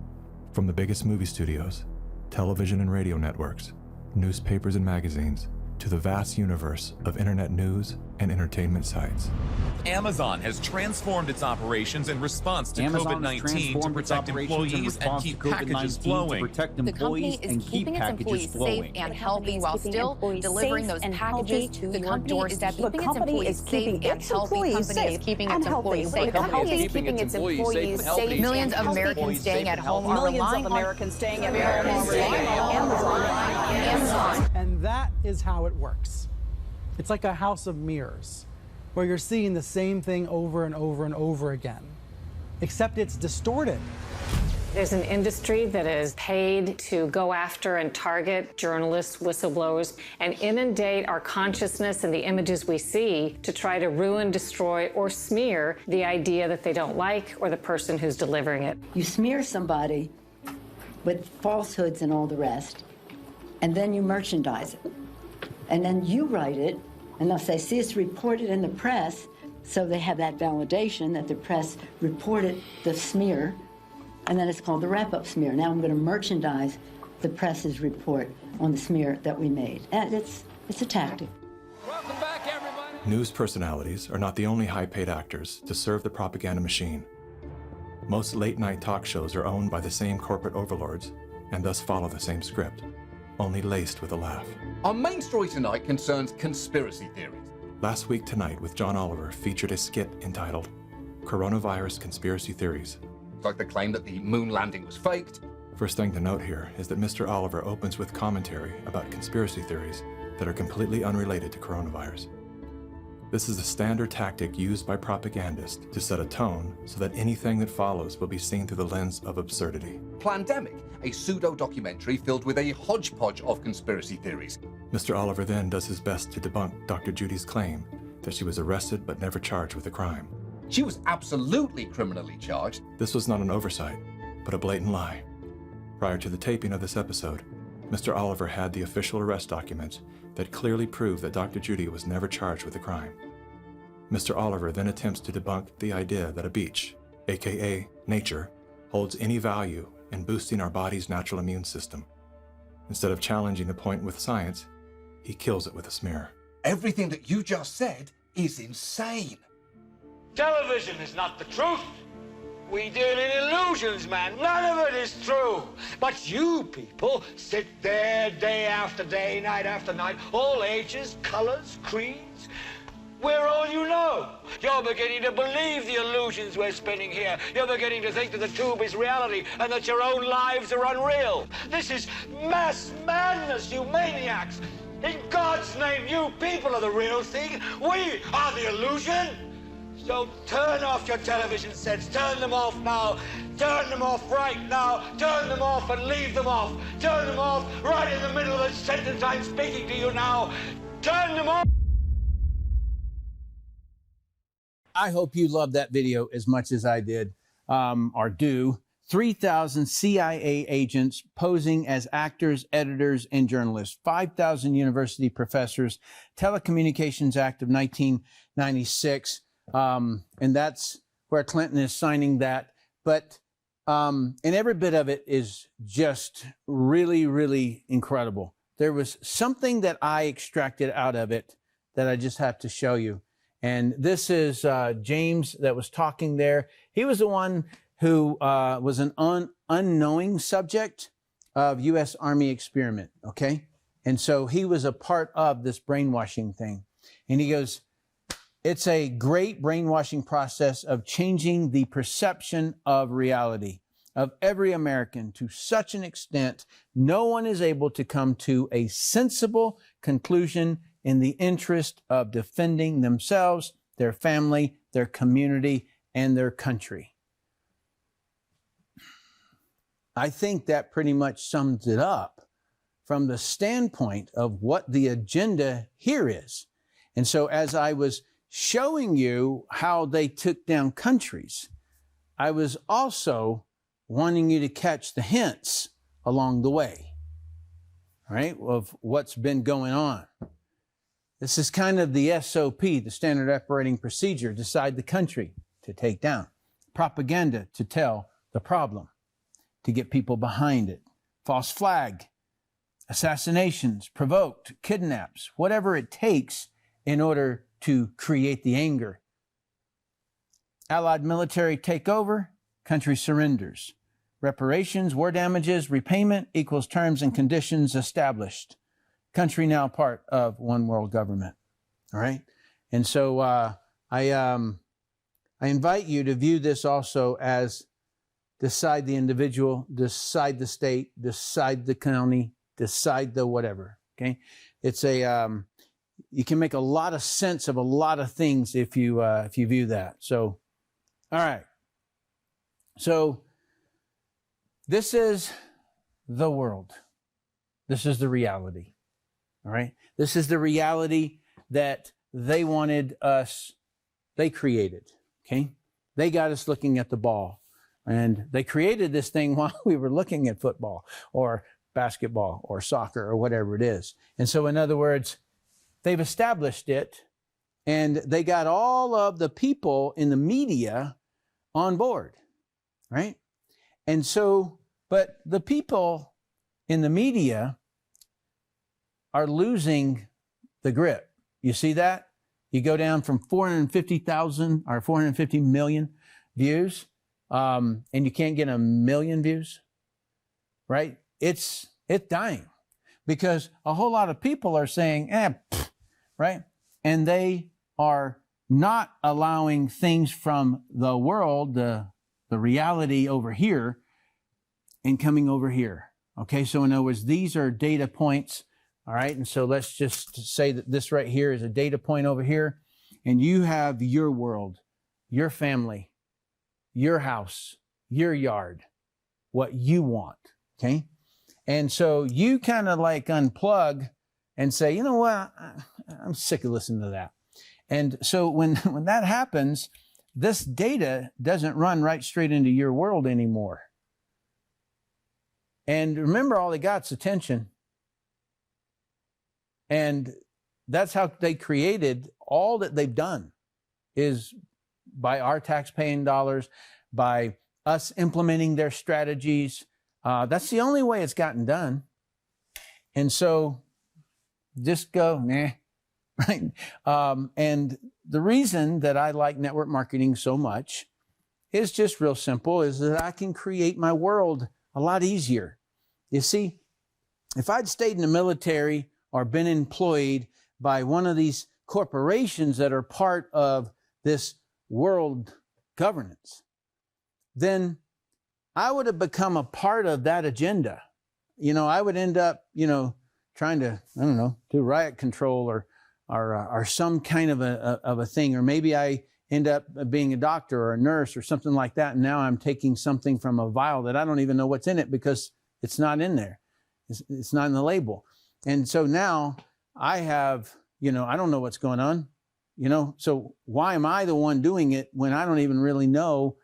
From the biggest movie studios, television and radio networks, newspapers and magazines, to the vast universe of internet news and entertainment sites. Amazon has transformed its operations in response to COVID-19 to protect employees and keep packages flowing. The company is keeping its employees safe and healthy while still delivering those packages to your doorstep. The company is keeping its employees safe and healthy. The company is keeping its employees safe. Millions of Americans staying at home are relying on Amazon. And that is how it works. It's like a house of mirrors, where you're seeing the same thing over and over and over again, except it's distorted. There's an industry that is paid to go after and target journalists, whistleblowers, and inundate our consciousness and the images we see to try to ruin, destroy, or smear the idea that they don't like or the person who's delivering it. You smear somebody with falsehoods and all the rest, and then you merchandise it. And then you write it, and they'll say, see, it's reported in the press, so they have that validation that the press reported the smear, and then it's called the wrap-up smear. Now I'm going to merchandise the press's report on the smear that we made. And it's a tactic. Welcome back, everybody. News personalities are not the only high-paid actors to serve the propaganda machine. Most late-night talk shows are owned by the same corporate overlords and thus follow the same script, only laced with a laugh. Our main story tonight concerns conspiracy theories. Last Week Tonight with John Oliver featured a skit entitled Coronavirus Conspiracy Theories. Like the claim that the moon landing was faked. First thing to note here is that Mr. Oliver opens with commentary about conspiracy theories that are completely unrelated to coronavirus. This is a standard tactic used by propagandists to set a tone so that anything that follows will be seen through the lens of absurdity. Plandemic, a pseudo-documentary filled with a hodgepodge of conspiracy theories. Mr. Oliver then does his best to debunk Dr. Judy's claim that she was arrested but never charged with a crime. She was absolutely criminally charged. This was not an oversight, but a blatant lie. Prior to the taping of this episode, Mr. Oliver had the official arrest documents that clearly prove that Dr. Judy was never charged with a crime. Mr. Oliver then attempts to debunk the idea that a beach, aka nature, holds any value in boosting our body's natural immune system. Instead of challenging the point with science, he kills it with a smear. Everything that you just said is insane. Television is not the truth. We deal in illusions, man. None of it is true. But you people sit there day after day, night after night, all ages, colors, creeds. We're all you know. You're beginning to believe the illusions we're spinning here. You're beginning to think that the tube is reality and that your own lives are unreal. This is mass madness, you maniacs. In God's name, you people are the real thing. We are the illusion. So turn off your television sets. Turn them off now. Turn them off right now. Turn them off and leave them off. Turn them off right in the middle of the sentence I'm speaking to you now. Turn them off. I hope you loved that video as much as I did, or do. 3,000 CIA agents posing as actors, editors, and journalists. 5,000 university professors. Telecommunications Act of 1996. And that's where Clinton is signing that. But, and every bit of it is just really, really incredible. There was something that I extracted out of it that I just have to show you. And this is James that was talking there. He was the one who was an unknowing subject of U.S. Army experiment, okay? And so he was a part of this brainwashing thing. And he goes, it's a great brainwashing process of changing the perception of reality of every American to such an extent no one is able to come to a sensible conclusion in the interest of defending themselves, their family, their community, and their country. I think that pretty much sums it up from the standpoint of what the agenda here is. And so as I was showing you how they took down countries, I was also wanting you to catch the hints along the way, right, of what's been going on. This is kind of the SOP, the standard operating procedure, decide the country to take down, propaganda to tell the problem, to get people behind it, false flag, assassinations, provoked, kidnaps, whatever it takes in order to create the anger. Allied military takeover, country surrenders. Reparations, war damages, repayment equals terms and conditions established. Country now part of one world government. All right? And so I invite you to view this also as decide the individual, decide the state, decide the county, decide the whatever. Okay? It's a you can make a lot of sense of a lot of things if you view that. So, all right. So this is the world. This is the reality. All right. This is the reality that they wanted us. They created. Okay. They got us looking at the ball, and they created this thing while we were looking at football or basketball or soccer or whatever it is. And so, in other words, they've established it, and they got all of the people in the media on board, right? And so, but the people in the media are losing the grip. You see that? You go down from 450,000 or 450 million views, and you can't get 1 million views, right? It's dying because a whole lot of people are saying, right? And they are not allowing things from the world, the reality over here, and coming over here. Okay, so in other words, these are data points, all right? And so let's just say that this right here is a data point over here, and you have your world, your family, your house, your yard, what you want, okay? And so you kind of like unplug and say, you know what, I'm sick of listening to that. And so when that happens, this data doesn't run right straight into your world anymore. And remember, all they got's attention. And that's how they created all that they've done, is by our tax-paying dollars, by us implementing their strategies. That's the only way it's gotten done. And so just go, nah, right? And the reason that I like network marketing so much is just real simple, is that I can create my world a lot easier. You see, if I'd stayed in the military or been employed by one of these corporations that are part of this world governance, then I would have become a part of that agenda. You know, I would end up, you know, trying to, I don't know, do riot control or some kind of a thing. Or maybe I end up being a doctor or a nurse or something like that. And now I'm taking something from a vial that I don't even know what's in it because it's not in there. It's not in the label. And so now I have, you know, I don't know what's going on, you know, so why am I the one doing it when I don't even really know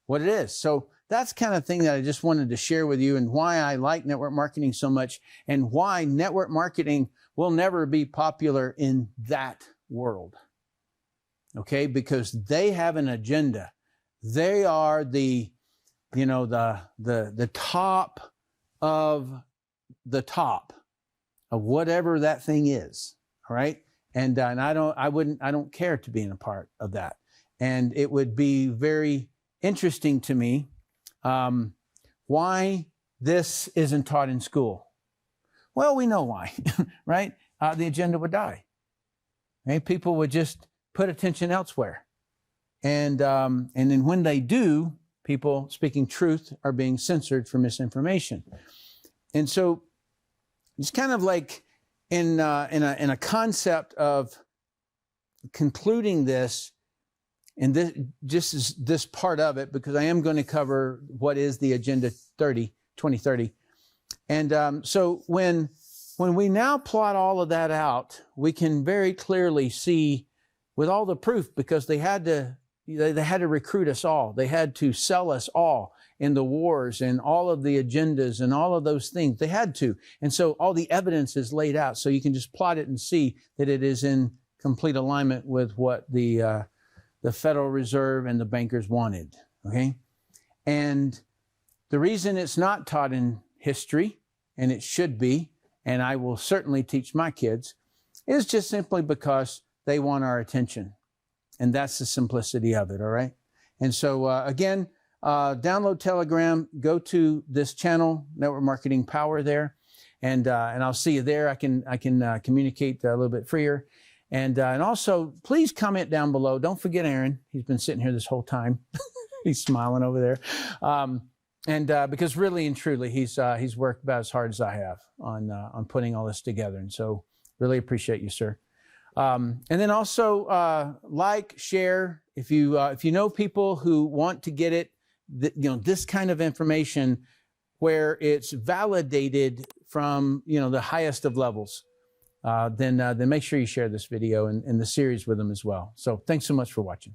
what it is? So that's kind of thing that I just wanted to share with you, and why I like network marketing so much, and why network marketing will never be popular in that world. Okay, because they have an agenda. They are the, you know, the top of the top of whatever that thing is. All right, and I don't care to be in a part of that, and it would be very interesting to me why this isn't taught in school. Well, we know why, right? The agenda would die. Okay? People would just put attention elsewhere. And then when they do, people speaking truth are being censored for misinformation. And so it's kind of like in a concept of concluding this, and this just is this part of it, because I am going to cover what is the Agenda 30 2030. And so when we now plot all of that out, we can very clearly see with all the proof, because they had to recruit us all. They had to sell us all in the wars and all of the agendas and all of those things. They had to. And so all the evidence is laid out. So you can just plot it and see that it is in complete alignment with what the Federal Reserve and the bankers wanted. Okay? And the reason it's not taught in history, and it should be, and I will certainly teach my kids, is just simply because they want our attention. And that's the simplicity of it, all right? And so, again, download Telegram, go to this channel, Network Marketing Power there, and I'll see you there. I can communicate a little bit freer. And also, please comment down below. Don't forget Aaron. He's been sitting here this whole time. He's smiling over there. Because really and truly, he's worked about as hard as I have on putting all this together. And so really appreciate you, sir. And then also like, share, if you know people who want to get it, this kind of information where it's validated from, the highest of levels, then make sure you share this video and the series with them as well. So thanks so much for watching.